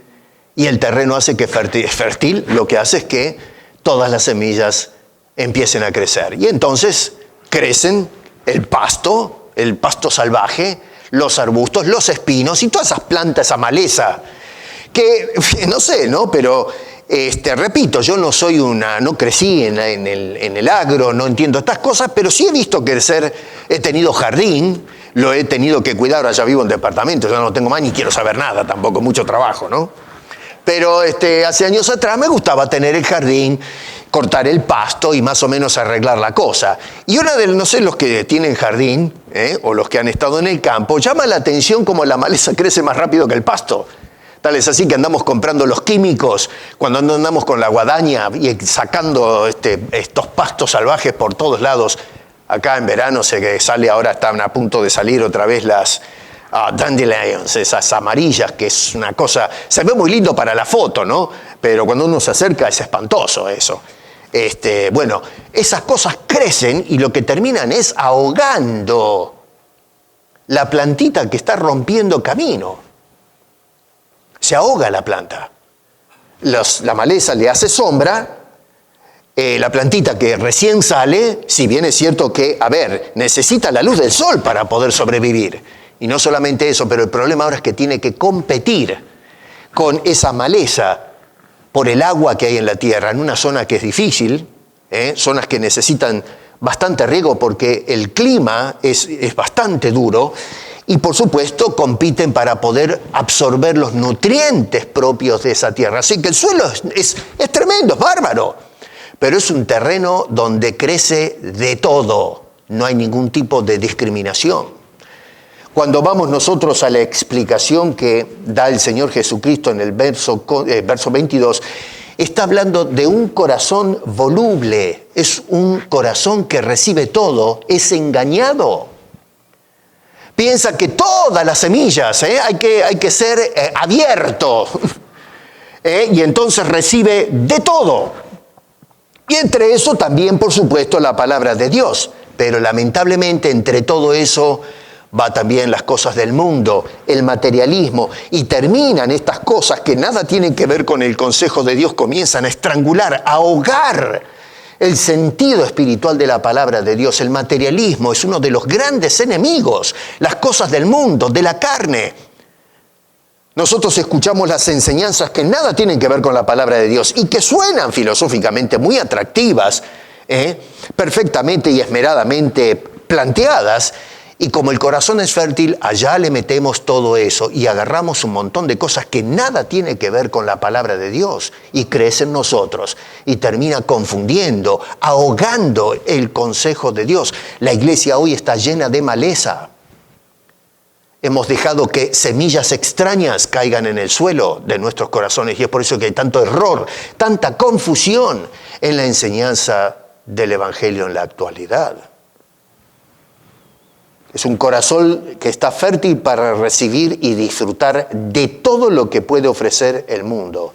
y el terreno hace que fértil, lo que hace es que todas las semillas empiecen a crecer. Y entonces crecen el pasto salvaje, los arbustos, los espinos y todas esas plantas, esa maleza, que no sé, ¿no? Pero repito, yo no crecí en el agro, no entiendo estas cosas, pero sí he visto crecer, he tenido jardín, lo he tenido que cuidar, ahora ya vivo en departamento, ya no tengo más ni quiero saber nada, tampoco mucho trabajo, ¿no? Pero hace años atrás me gustaba tener el jardín, cortar el pasto y más o menos arreglar la cosa. Y no sé, los que tienen jardín, o los que han estado en el campo, llama la atención cómo la maleza crece más rápido que el pasto. Tal es así que andamos comprando los químicos, cuando andamos con la guadaña y sacando estos pastos salvajes por todos lados. Acá en verano sale ahora, están a punto de salir otra vez las dandelions, esas amarillas, que es una cosa, se ve muy lindo para la foto, ¿no? Pero cuando uno se acerca es espantoso eso. Bueno, esas cosas crecen y lo que terminan es ahogando la plantita que está rompiendo camino. Se ahoga la planta. La maleza le hace sombra. La plantita que recién sale, si bien es cierto que, necesita la luz del sol para poder sobrevivir. Y no solamente eso, pero el problema ahora es que tiene que competir con esa maleza por el agua que hay en la tierra, en una zona que es difícil, zonas que necesitan bastante riego porque el clima es bastante duro, y por supuesto compiten para poder absorber los nutrientes propios de esa tierra. Así que el suelo es tremendo, es bárbaro, pero es un terreno donde crece de todo, no hay ningún tipo de discriminación. Cuando vamos nosotros a la explicación que da el Señor Jesucristo en el verso 22, está hablando de un corazón voluble, es un corazón que recibe todo, es engañado. Piensa que todas las semillas, hay que ser abierto, y entonces recibe de todo. Y entre eso también, por supuesto, la palabra de Dios. Pero lamentablemente entre todo eso va también las cosas del mundo, el materialismo, y terminan estas cosas que nada tienen que ver con el consejo de Dios, comienzan a estrangular, a ahogar el sentido espiritual de la palabra de Dios. El materialismo es uno de los grandes enemigos, las cosas del mundo, de la carne. Nosotros escuchamos las enseñanzas que nada tienen que ver con la palabra de Dios y que suenan filosóficamente muy atractivas, perfectamente y esmeradamente planteadas, y como el corazón es fértil, allá le metemos todo eso y agarramos un montón de cosas que nada tiene que ver con la palabra de Dios y crece en nosotros y termina confundiendo, ahogando el consejo de Dios. La iglesia hoy está llena de maleza. Hemos dejado que semillas extrañas caigan en el suelo de nuestros corazones y es por eso que hay tanto error, tanta confusión en la enseñanza del Evangelio en la actualidad. Es un corazón que está fértil para recibir y disfrutar de todo lo que puede ofrecer el mundo.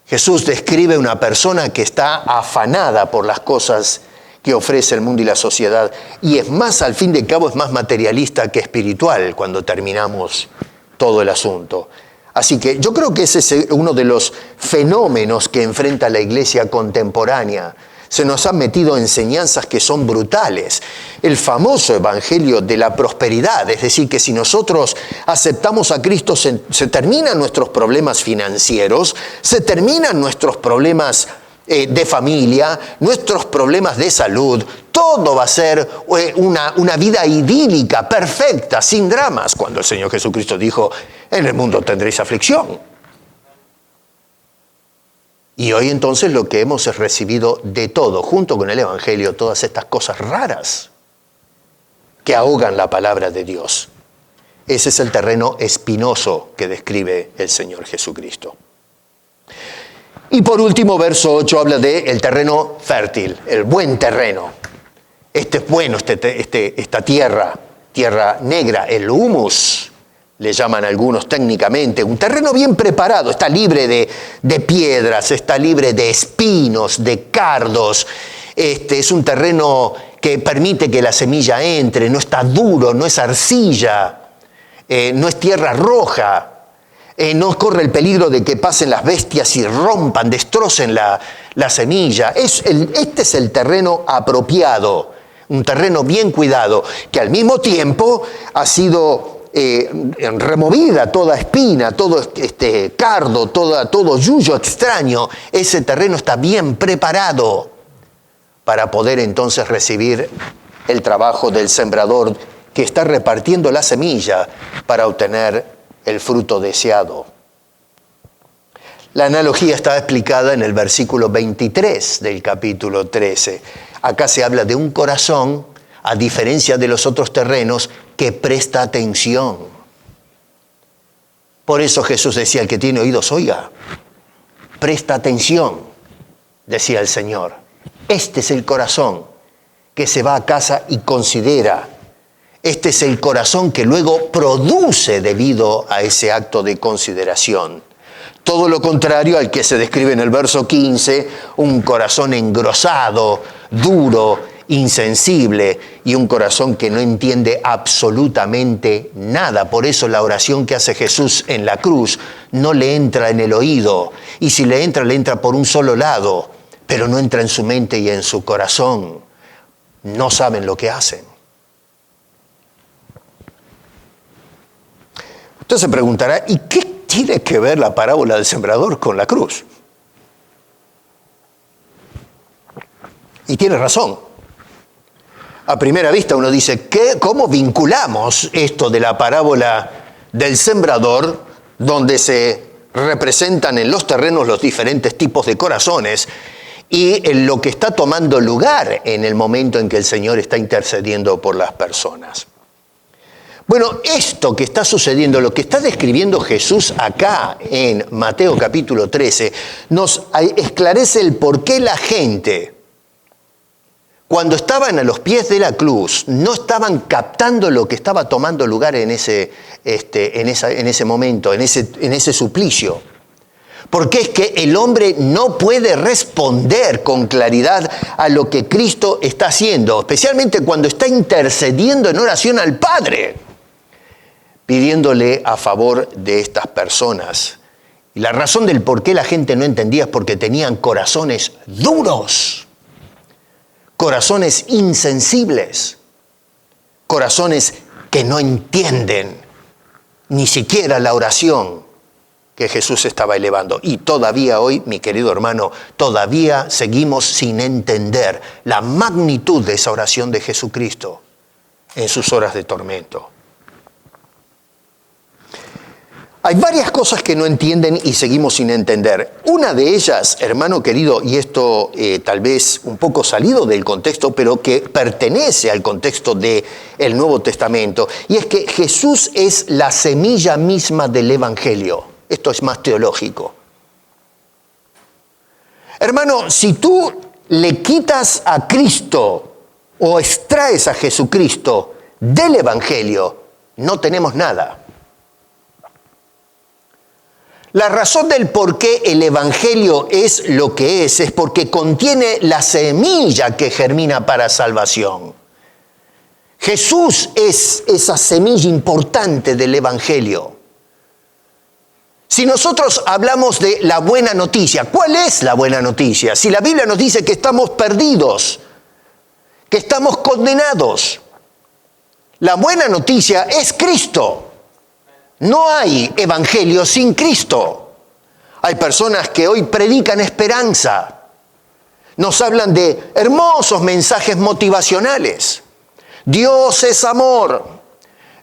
Jesús describe una persona que está afanada por las cosas que ofrece el mundo y la sociedad, y es más, al fin de cabo, es más materialista que espiritual cuando terminamos todo el asunto. Así que yo creo que ese es uno de los fenómenos que enfrenta la iglesia contemporánea. Se nos han metido enseñanzas que son brutales. El famoso evangelio de la prosperidad, es decir, que si nosotros aceptamos a Cristo se terminan nuestros problemas financieros, se terminan nuestros problemas de familia, nuestros problemas de salud, todo va a ser una vida idílica, perfecta, sin dramas, cuando el Señor Jesucristo dijo, en el mundo tendréis aflicción. Y hoy entonces lo que hemos es recibido de todo, junto con el Evangelio, todas estas cosas raras que ahogan la palabra de Dios. Ese es el terreno espinoso que describe el Señor Jesucristo. Y por último, verso 8 habla del terreno fértil, el buen terreno. Este es bueno, esta tierra negra, el humus, le llaman algunos técnicamente, un terreno bien preparado, está libre de piedras, está libre de espinos, de cardos. Es un terreno que permite que la semilla entre, no está duro, no es arcilla, no es tierra roja, no corre el peligro de que pasen las bestias y rompan, destrocen la semilla. Este es el terreno apropiado, un terreno bien cuidado, que al mismo tiempo ha sido removida toda espina, todo cardo, todo yuyo extraño. Ese terreno está bien preparado para poder entonces recibir el trabajo del sembrador que está repartiendo la semilla para obtener el fruto deseado. La analogía está explicada en el versículo 23 del capítulo 13. Acá se habla de un corazón, a diferencia de los otros terrenos, que presta atención. Por eso Jesús decía, el que tiene oídos, oiga. Presta atención, decía el Señor. Este es el corazón que se va a casa y considera. Este es el corazón que luego produce debido a ese acto de consideración. Todo lo contrario al que se describe en el verso 15, un corazón engrosado, duro, insensible y un corazón que no entiende absolutamente nada. Por eso la oración que hace Jesús en la cruz no le entra en el oído, y si le entra por un solo lado, pero no entra en su mente y en su corazón. No saben lo que hacen. Usted se preguntará, ¿y qué tiene que ver la parábola del sembrador con la cruz? Y tiene razón. A primera vista uno dice, ¿cómo vinculamos esto de la parábola del sembrador, donde se representan en los terrenos los diferentes tipos de corazones, y en lo que está tomando lugar en el momento en que el Señor está intercediendo por las personas? Bueno, esto que está sucediendo, lo que está describiendo Jesús acá en Mateo capítulo 13, nos esclarece el por qué la gente, cuando estaban a los pies de la cruz, no estaban captando lo que estaba tomando lugar en ese momento, en ese suplicio. Porque es que el hombre no puede responder con claridad a lo que Cristo está haciendo, especialmente cuando está intercediendo en oración al Padre, pidiéndole a favor de estas personas. Y la razón del por qué la gente no entendía es porque tenían corazones duros, corazones insensibles, corazones que no entienden ni siquiera la oración que Jesús estaba elevando. Y todavía hoy, mi querido hermano, todavía seguimos sin entender la magnitud de esa oración de Jesucristo en sus horas de tormento. Hay varias cosas que no entienden y seguimos sin entender. Una de ellas, hermano querido, y esto tal vez un poco salido del contexto, pero que pertenece al contexto del Nuevo Testamento, y es que Jesús es la semilla misma del Evangelio. Esto es más teológico. Hermano, si tú le quitas a Cristo o extraes a Jesucristo del Evangelio, no tenemos nada. La razón del por qué el Evangelio es lo que es porque contiene la semilla que germina para salvación. Jesús es esa semilla importante del Evangelio. Si nosotros hablamos de la buena noticia, ¿cuál es la buena noticia? Si la Biblia nos dice que estamos perdidos, que estamos condenados, la buena noticia es Cristo. No hay evangelio sin Cristo. Hay personas que hoy predican esperanza. Nos hablan de hermosos mensajes motivacionales. Dios es amor.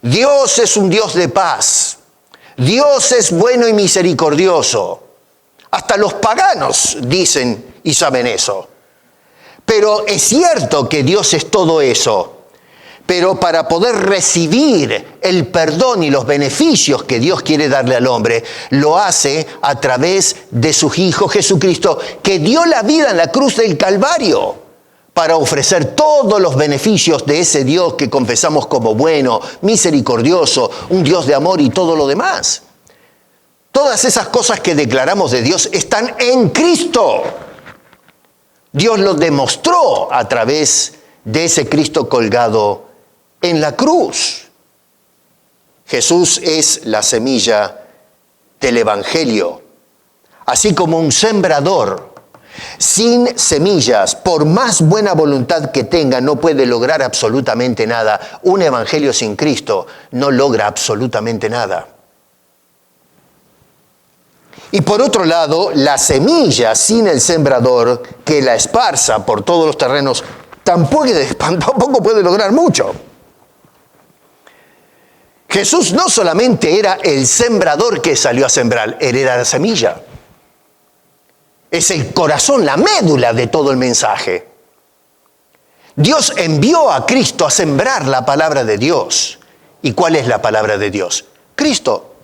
Dios es un Dios de paz. Dios es bueno y misericordioso. Hasta los paganos dicen y saben eso. Pero es cierto que Dios es todo eso. Pero para poder recibir el perdón y los beneficios que Dios quiere darle al hombre, lo hace a través de su Hijo Jesucristo, que dio la vida en la cruz del Calvario para ofrecer todos los beneficios de ese Dios que confesamos como bueno, misericordioso, un Dios de amor y todo lo demás. Todas esas cosas que declaramos de Dios están en Cristo. Dios lo demostró a través de ese Cristo colgado en la cruz. Jesús es la semilla del Evangelio, así como un sembrador sin semillas, por más buena voluntad que tenga, no puede lograr absolutamente nada. Un evangelio sin Cristo no logra absolutamente nada. Y por otro lado, la semilla sin el sembrador que la esparza por todos los terrenos tampoco puede lograr mucho. Jesús no solamente era el sembrador que salió a sembrar, él era la semilla. Es el corazón, la médula de todo el mensaje. Dios envió a Cristo a sembrar la palabra de Dios. ¿Y cuál es la palabra de Dios? Cristo.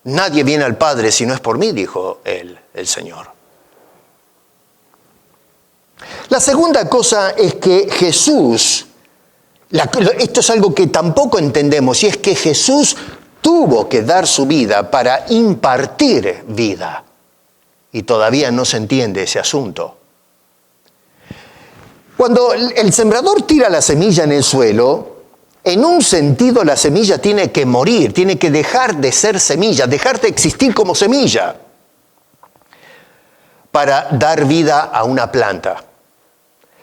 Nadie viene al Padre si no es por mí, dijo él, el Señor. La segunda cosa es que Jesús, esto es algo que tampoco entendemos, y es que Jesús tuvo que dar su vida para impartir vida. Y todavía no se entiende ese asunto. Cuando el sembrador tira la semilla en el suelo, en un sentido la semilla tiene que morir, tiene que dejar de ser semilla, dejar de existir como semilla, para dar vida a una planta.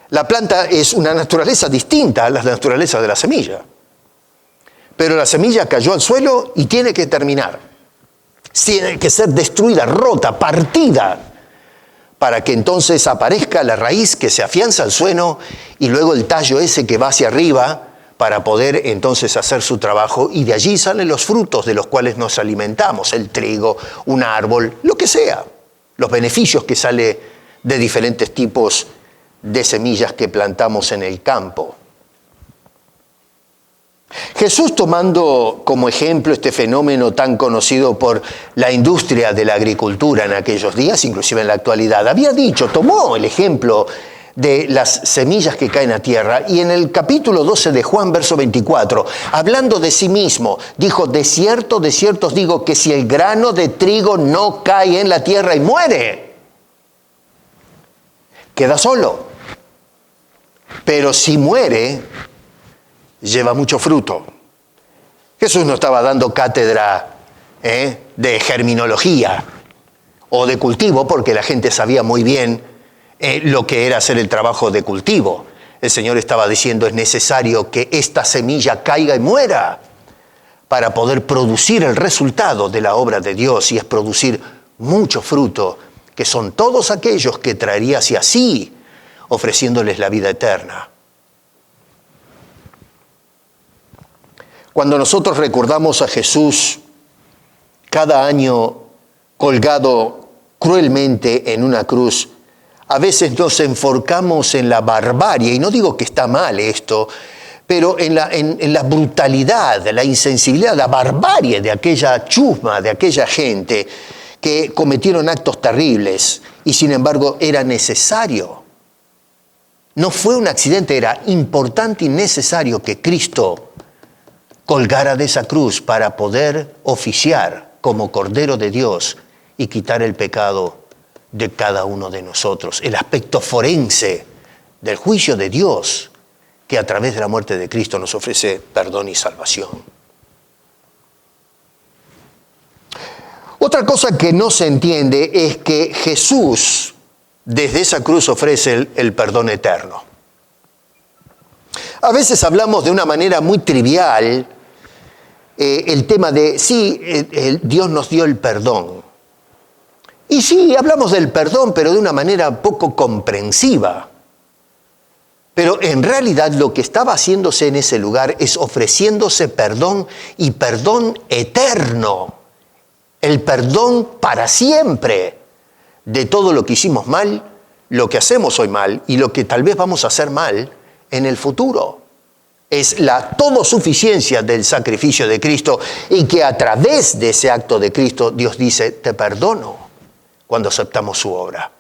La planta es una naturaleza distinta a la naturaleza de la semilla. Pero la semilla cayó al suelo y tiene que terminar. Tiene que ser destruida, rota, partida, para que entonces aparezca la raíz que se afianza al suelo y luego el tallo ese que va hacia arriba para poder entonces hacer su trabajo, y de allí salen los frutos de los cuales nos alimentamos, el trigo, un árbol, lo que sea, los beneficios que sale de diferentes tipos de semillas que plantamos en el campo. Jesús, tomando como ejemplo este fenómeno tan conocido por la industria de la agricultura en aquellos días, inclusive en la actualidad, tomó el ejemplo de las semillas que caen a tierra, y en el capítulo 12 de Juan, verso 24, hablando de sí mismo, dijo: de cierto os digo que si el grano de trigo no cae en la tierra y muere, queda solo. Pero si muere, lleva mucho fruto. Jesús no estaba dando cátedra de germinología o de cultivo, porque la gente sabía muy bien lo que era hacer el trabajo de cultivo. El Señor estaba diciendo: es necesario que esta semilla caiga y muera para poder producir el resultado de la obra de Dios, y es producir mucho fruto, que son todos aquellos que traería hacia sí, ofreciéndoles la vida eterna. Cuando nosotros recordamos a Jesús cada año colgado cruelmente en una cruz, a veces nos enforcamos en la barbarie, y no digo que está mal esto, pero en la brutalidad, la insensibilidad, la barbarie de aquella chusma, de aquella gente que cometieron actos terribles, y sin embargo era necesario. No fue un accidente, era importante y necesario que Cristo colgara de esa cruz para poder oficiar como Cordero de Dios y quitar el pecado de cada uno de nosotros. El aspecto forense del juicio de Dios, que a través de la muerte de Cristo nos ofrece perdón y salvación. Otra cosa que no se entiende es que Jesús desde esa cruz ofrece el perdón eterno. A veces hablamos de una manera muy trivial el tema de, sí, Dios nos dio el perdón. Y sí, hablamos del perdón, pero de una manera poco comprensiva. Pero en realidad lo que estaba haciéndose en ese lugar es ofreciéndose perdón, y perdón eterno. El perdón para siempre de todo lo que hicimos mal, lo que hacemos hoy mal y lo que tal vez vamos a hacer mal en el futuro. Es la todosuficiencia del sacrificio de Cristo, y que a través de ese acto de Cristo Dios dice: te perdono, cuando aceptamos su obra.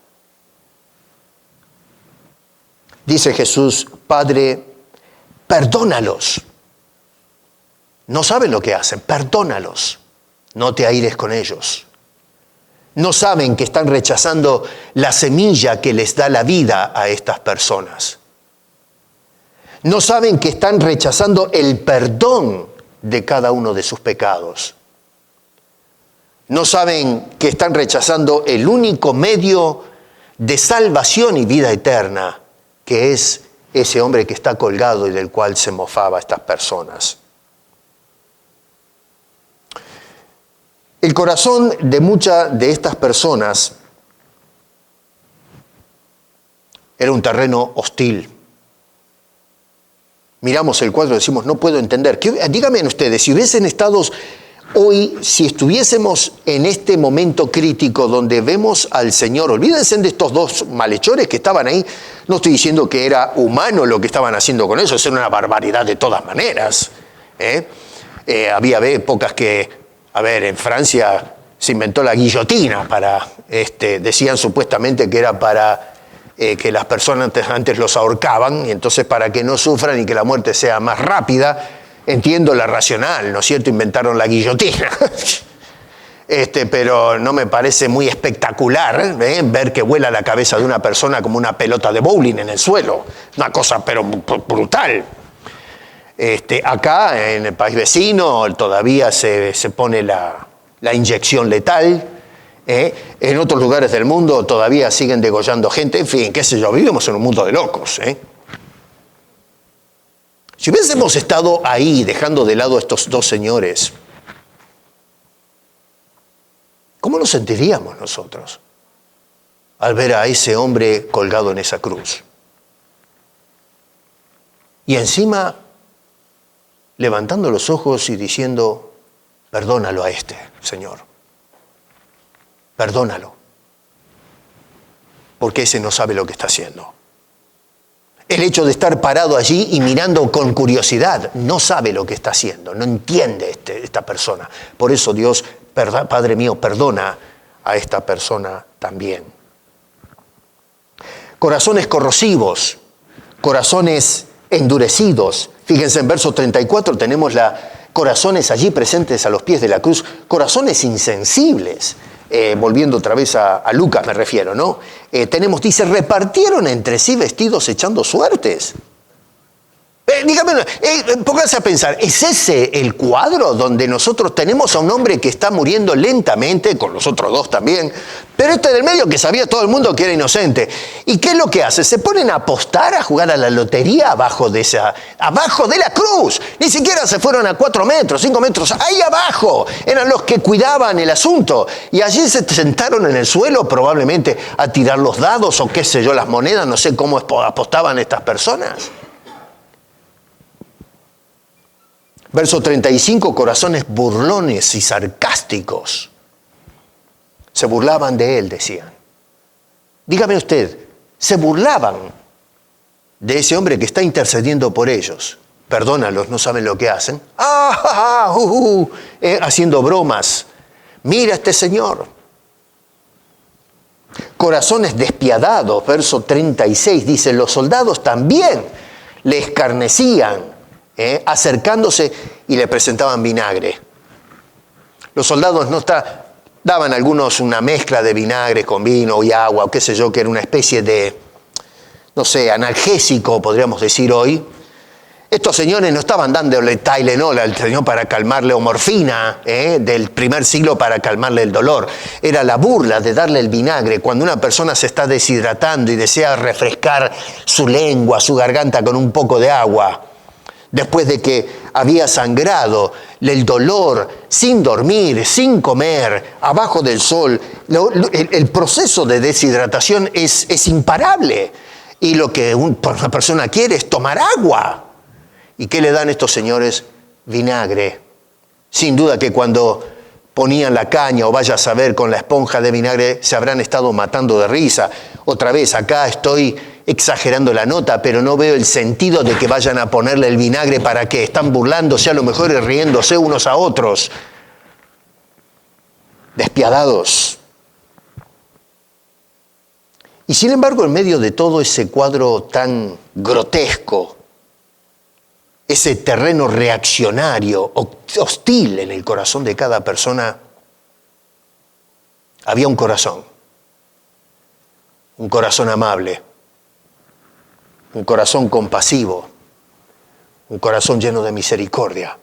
Dice Jesús: Padre, perdónalos. No saben lo que hacen, perdónalos. No te aires con ellos. No saben que están rechazando la semilla que les da la vida a estas personas. No saben que están rechazando el perdón de cada uno de sus pecados. No saben que están rechazando el único medio de salvación y vida eterna, que es ese hombre que está colgado y del cual se mofaba estas personas. El corazón de muchas de estas personas era un terreno hostil. Miramos el cuadro y decimos, no puedo entender. Díganme ustedes, si hubiesen estado hoy, si estuviésemos en este momento crítico donde vemos al Señor, olvídense de estos dos malhechores que estaban ahí, no estoy diciendo que era humano lo que estaban haciendo con eso, era una barbaridad de todas maneras. Había épocas que, en Francia se inventó la guillotina decían supuestamente que era para que las personas antes los ahorcaban, y entonces para que no sufran y que la muerte sea más rápida, entiendo la racional, ¿no es cierto? Inventaron la guillotina. Pero no me parece muy espectacular ver que vuela la cabeza de una persona como una pelota de bowling en el suelo. Una cosa pero brutal. Acá, en el país vecino, todavía se pone la inyección letal. En otros lugares del mundo todavía siguen degollando gente. En fin, qué sé yo, vivimos en un mundo de locos. Si hubiésemos estado ahí dejando de lado a estos dos señores, ¿cómo nos sentiríamos nosotros al ver a ese hombre colgado en esa cruz? Y encima, levantando los ojos y diciendo, perdónalo a este, Señor. Perdónalo. Porque ese no sabe lo que está haciendo. El hecho de estar parado allí y mirando con curiosidad, no sabe lo que está haciendo, no entiende esta persona. Por eso Dios, Padre mío, perdona a esta persona también. Corazones corrosivos, corazones endurecidos. Fíjense, en verso 34 tenemos corazones allí presentes a los pies de la cruz, corazones insensibles. Volviendo otra vez a Lucas me refiero, ¿no? Dice, repartieron entre sí vestidos echando suertes. Dígame, pónganse a pensar, ¿es ese el cuadro donde nosotros tenemos a un hombre que está muriendo lentamente, con los otros dos también, pero del medio que sabía todo el mundo que era inocente? ¿Y qué es lo que hace? Se ponen a apostar, a jugar a la lotería abajo de la cruz. Ni siquiera se fueron a 4 metros, 5 metros, ahí abajo. Eran los que cuidaban el asunto. Y allí se sentaron en el suelo probablemente a tirar los dados o qué sé yo, las monedas, no sé cómo apostaban estas personas. Verso 35, corazones burlones y sarcásticos. Se burlaban de él, decían. Dígame usted, se burlaban de ese hombre que está intercediendo por ellos. Perdónalos, no saben lo que hacen. Haciendo bromas. Mira a este señor. Corazones despiadados, verso 36, dice, los soldados también le escarnecían. Acercándose y le presentaban vinagre. Los soldados daban algunos una mezcla de vinagre con vino y agua, o qué sé yo, que era una especie de, no sé, analgésico, podríamos decir hoy. Estos señores no estaban dándole Tylenol al señor para calmarle, o morfina del primer siglo para calmarle el dolor. Era la burla de darle el vinagre cuando una persona se está deshidratando y desea refrescar su lengua, su garganta con un poco de agua. Después de que había sangrado, el dolor, sin dormir, sin comer, abajo del sol, el proceso de deshidratación es imparable. Y lo que una persona quiere es tomar agua. ¿Y qué le dan estos señores? Vinagre. Sin duda que cuando ponían la caña, o vaya a saber, con la esponja de vinagre, se habrán estado matando de risa. Otra vez, acá estoy exagerando la nota, pero no veo el sentido de que vayan a ponerle el vinagre. ¿Para qué? Están burlándose a lo mejor y riéndose unos a otros. Despiadados. Y sin embargo, en medio de todo ese cuadro tan grotesco, ese terreno reaccionario, hostil en el corazón de cada persona, había un corazón amable, un corazón compasivo, un corazón lleno de misericordia.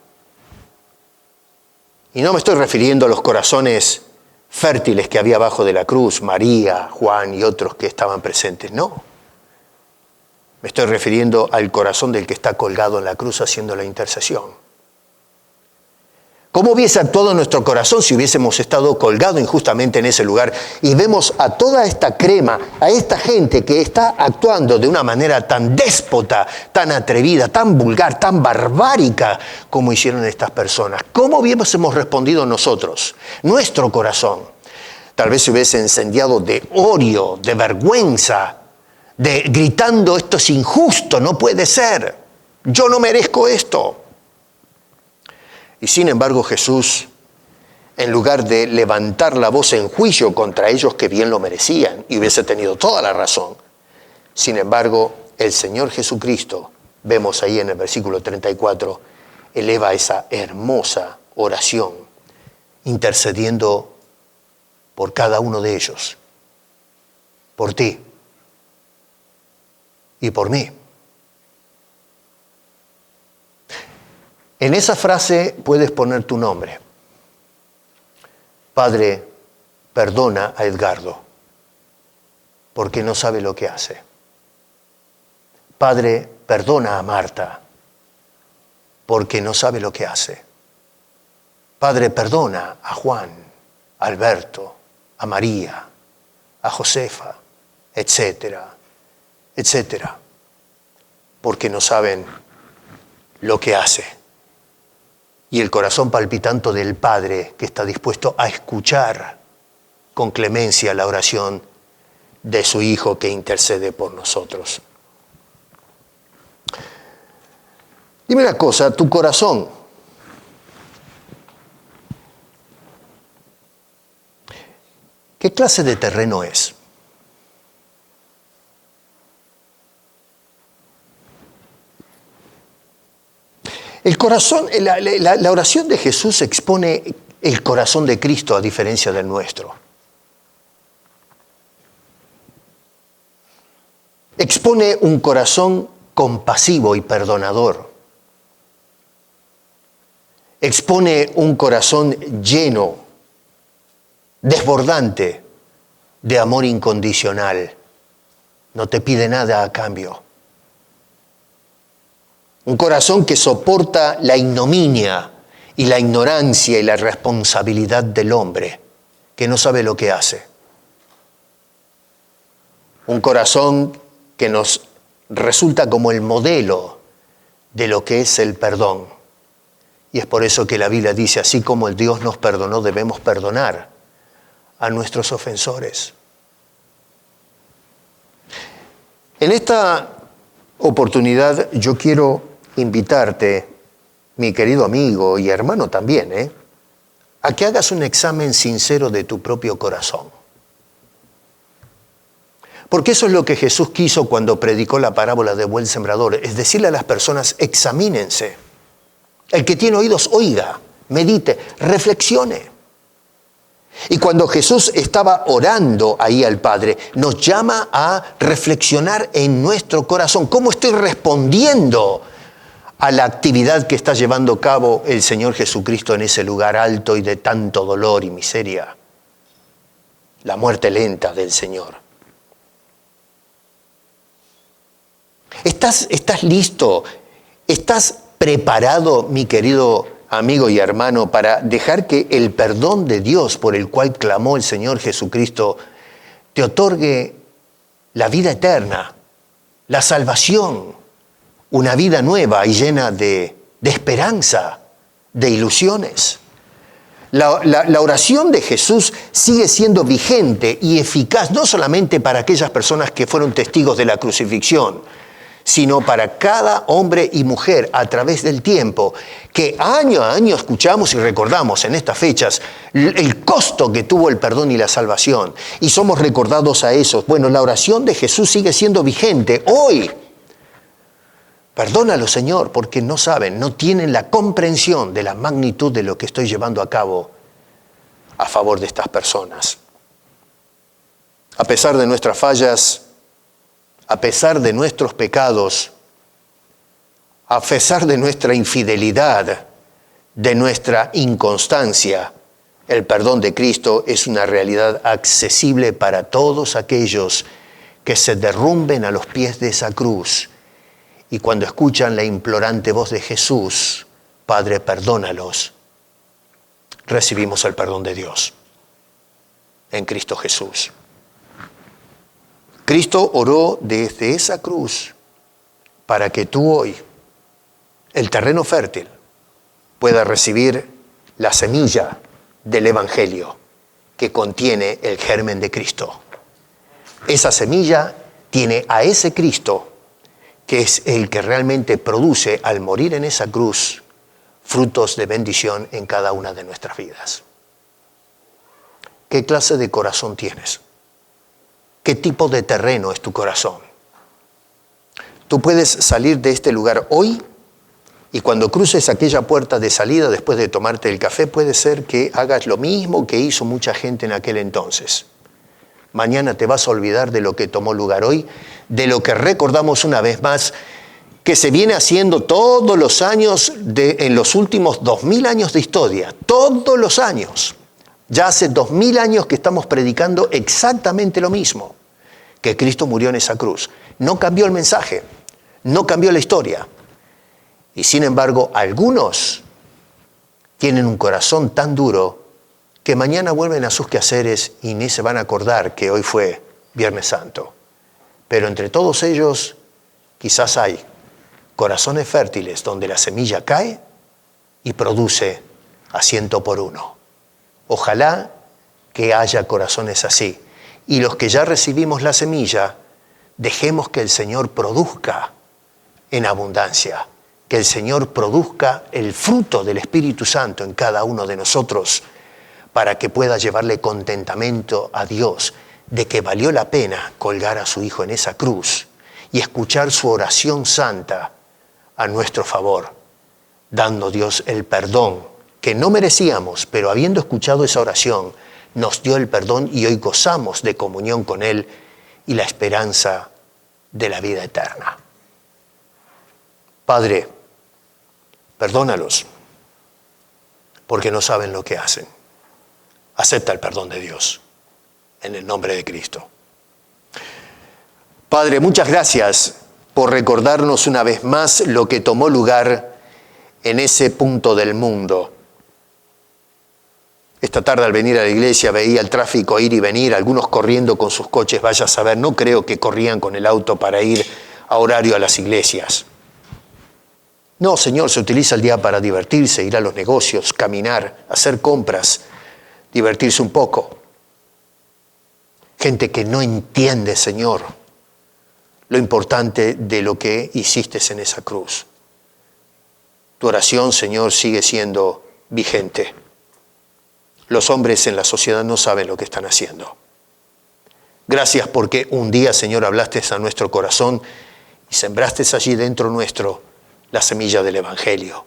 Y no me estoy refiriendo a los corazones fértiles que había abajo de la cruz, María, Juan y otros que estaban presentes, no. Me estoy refiriendo al corazón del que está colgado en la cruz haciendo la intercesión. ¿Cómo hubiese actuado nuestro corazón si hubiésemos estado colgados injustamente en ese lugar? Y vemos a toda esta crema, a esta gente que está actuando de una manera tan déspota, tan atrevida, tan vulgar, tan barbárica como hicieron estas personas. ¿Cómo hubiésemos respondido nosotros? Nuestro corazón tal vez se hubiese incendiado de odio, de vergüenza, de gritando: esto es injusto, no puede ser, yo no merezco esto. Y sin embargo Jesús, en lugar de levantar la voz en juicio contra ellos que bien lo merecían, y hubiese tenido toda la razón, sin embargo el Señor Jesucristo, vemos ahí en el versículo 34, eleva esa hermosa oración, intercediendo por cada uno de ellos, por ti y por mí. En esa frase puedes poner tu nombre. Padre, perdona a Edgardo, porque no sabe lo que hace. Padre, perdona a Marta, porque no sabe lo que hace. Padre, perdona a Juan, a Alberto, a María, a Josefa, etcétera, etcétera, porque no saben lo que hace. Y el corazón palpitante del Padre que está dispuesto a escuchar con clemencia la oración de su Hijo que intercede por nosotros. Dime una cosa, tu corazón, ¿qué clase de terreno es? El corazón, la oración de Jesús expone el corazón de Cristo a diferencia del nuestro. Expone un corazón compasivo y perdonador. Expone un corazón lleno, desbordante de amor incondicional. No te pide nada a cambio. Un corazón que soporta la ignominia y la ignorancia y la responsabilidad del hombre, que no sabe lo que hace. Un corazón que nos resulta como el modelo de lo que es el perdón. Y es por eso que la Biblia dice, así como el Dios nos perdonó, debemos perdonar a nuestros ofensores. En esta oportunidad yo quiero invitarte, mi querido amigo y hermano también, a que hagas un examen sincero de tu propio corazón. Porque eso es lo que Jesús quiso cuando predicó la parábola del buen sembrador, es decirle a las personas, examínense. El que tiene oídos, oiga, medite, reflexione. Y cuando Jesús estaba orando ahí al Padre, nos llama a reflexionar en nuestro corazón. ¿Cómo estoy respondiendo a la actividad que está llevando a cabo el Señor Jesucristo en ese lugar alto y de tanto dolor y miseria? La muerte lenta del Señor. ¿Estás listo? ¿Estás preparado, mi querido amigo y hermano, para dejar que el perdón de Dios por el cual clamó el Señor Jesucristo te otorgue la vida eterna, la salvación, una vida nueva y llena de esperanza, de ilusiones? La oración de Jesús sigue siendo vigente y eficaz, no solamente para aquellas personas que fueron testigos de la crucifixión, sino para cada hombre y mujer a través del tiempo, que año a año escuchamos y recordamos en estas fechas el costo que tuvo el perdón y la salvación, y somos recordados a esos. Bueno, la oración de Jesús sigue siendo vigente hoy. Perdónalo, Señor, porque no saben, no tienen la comprensión de la magnitud de lo que estoy llevando a cabo a favor de estas personas. A pesar de nuestras fallas, a pesar de nuestros pecados, A pesar de nuestra infidelidad, de nuestra inconstancia, el perdón de Cristo es una realidad accesible para todos aquellos que se derrumben a los pies de esa cruz y cuando escuchan la implorante voz de Jesús, Padre, perdónalos, recibimos el perdón de Dios en Cristo Jesús. Cristo oró desde esa cruz para que tú hoy, el terreno fértil, pueda recibir la semilla del Evangelio que contiene el germen de Cristo. Esa semilla tiene a ese Cristo que es el que realmente produce, al morir en esa cruz, frutos de bendición en cada una de nuestras vidas. ¿Qué clase de corazón tienes? ¿Qué tipo de terreno es tu corazón? Tú puedes salir de este lugar hoy y cuando cruces aquella puerta de salida después de tomarte el café, puede ser que hagas lo mismo que hizo mucha gente en aquel entonces. Mañana te vas a olvidar de lo que tomó lugar hoy, de lo que recordamos una vez más, que se viene haciendo todos los años en los últimos 2000 años de historia. Todos los años. Ya hace 2000 años que estamos predicando exactamente lo mismo, que Cristo murió en esa cruz. No cambió el mensaje, no cambió la historia. Y sin embargo, algunos tienen un corazón tan duro que mañana vuelven a sus quehaceres y ni se van a acordar que hoy fue Viernes Santo. Pero entre todos ellos, quizás hay corazones fértiles donde la semilla cae y produce a 100%. Ojalá que haya corazones así. Y los que ya recibimos la semilla, dejemos que el Señor produzca en abundancia, que el Señor produzca el fruto del Espíritu Santo en cada uno de nosotros, para que pueda llevarle contentamiento a Dios de que valió la pena colgar a su Hijo en esa cruz y escuchar su oración santa a nuestro favor, dando Dios el perdón que no merecíamos, pero habiendo escuchado esa oración, nos dio el perdón y hoy gozamos de comunión con Él y la esperanza de la vida eterna. Padre, perdónalos, porque no saben lo que hacen. Acepta el perdón de Dios, en el nombre de Cristo. Padre, muchas gracias por recordarnos una vez más lo que tomó lugar en ese punto del mundo. Esta tarde al venir a la iglesia veía el tráfico ir y venir, algunos corriendo con sus coches, vaya a saber, no creo que corrían con el auto para ir a horario a las iglesias. No, Señor, se utiliza el día para divertirse, ir a los negocios, caminar, hacer compras, divertirse un poco. Gente que no entiende, Señor, lo importante de lo que hiciste en esa cruz. Tu oración, Señor, sigue siendo vigente. Los hombres en la sociedad no saben lo que están haciendo. Gracias porque un día, Señor, hablaste a nuestro corazón y sembraste allí dentro nuestro la semilla del Evangelio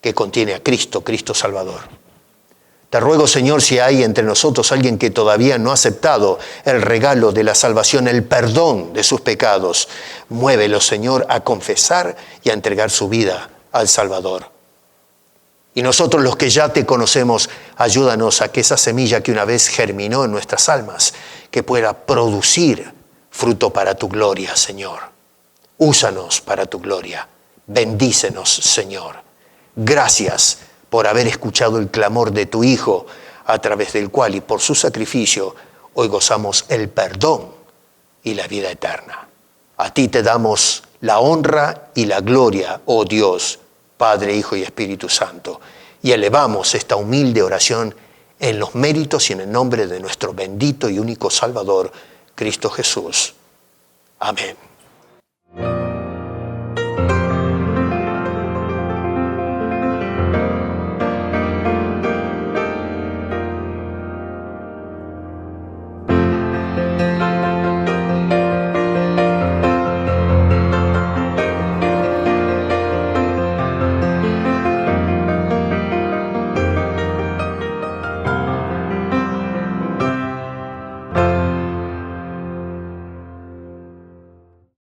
que contiene a Cristo, Cristo Salvador. Te ruego, Señor, si hay entre nosotros alguien que todavía no ha aceptado el regalo de la salvación, el perdón de sus pecados, muévelo, Señor, a confesar y a entregar su vida al Salvador. Y nosotros los que ya te conocemos, ayúdanos a que esa semilla que una vez germinó en nuestras almas, que pueda producir fruto para tu gloria, Señor. Úsanos para tu gloria. Bendícenos, Señor. Gracias por haber escuchado el clamor de tu Hijo, a través del cual y por su sacrificio hoy gozamos el perdón y la vida eterna. A ti te damos la honra y la gloria, oh Dios, Padre, Hijo y Espíritu Santo, y elevamos esta humilde oración en los méritos y en el nombre de nuestro bendito y único Salvador, Cristo Jesús. Amén.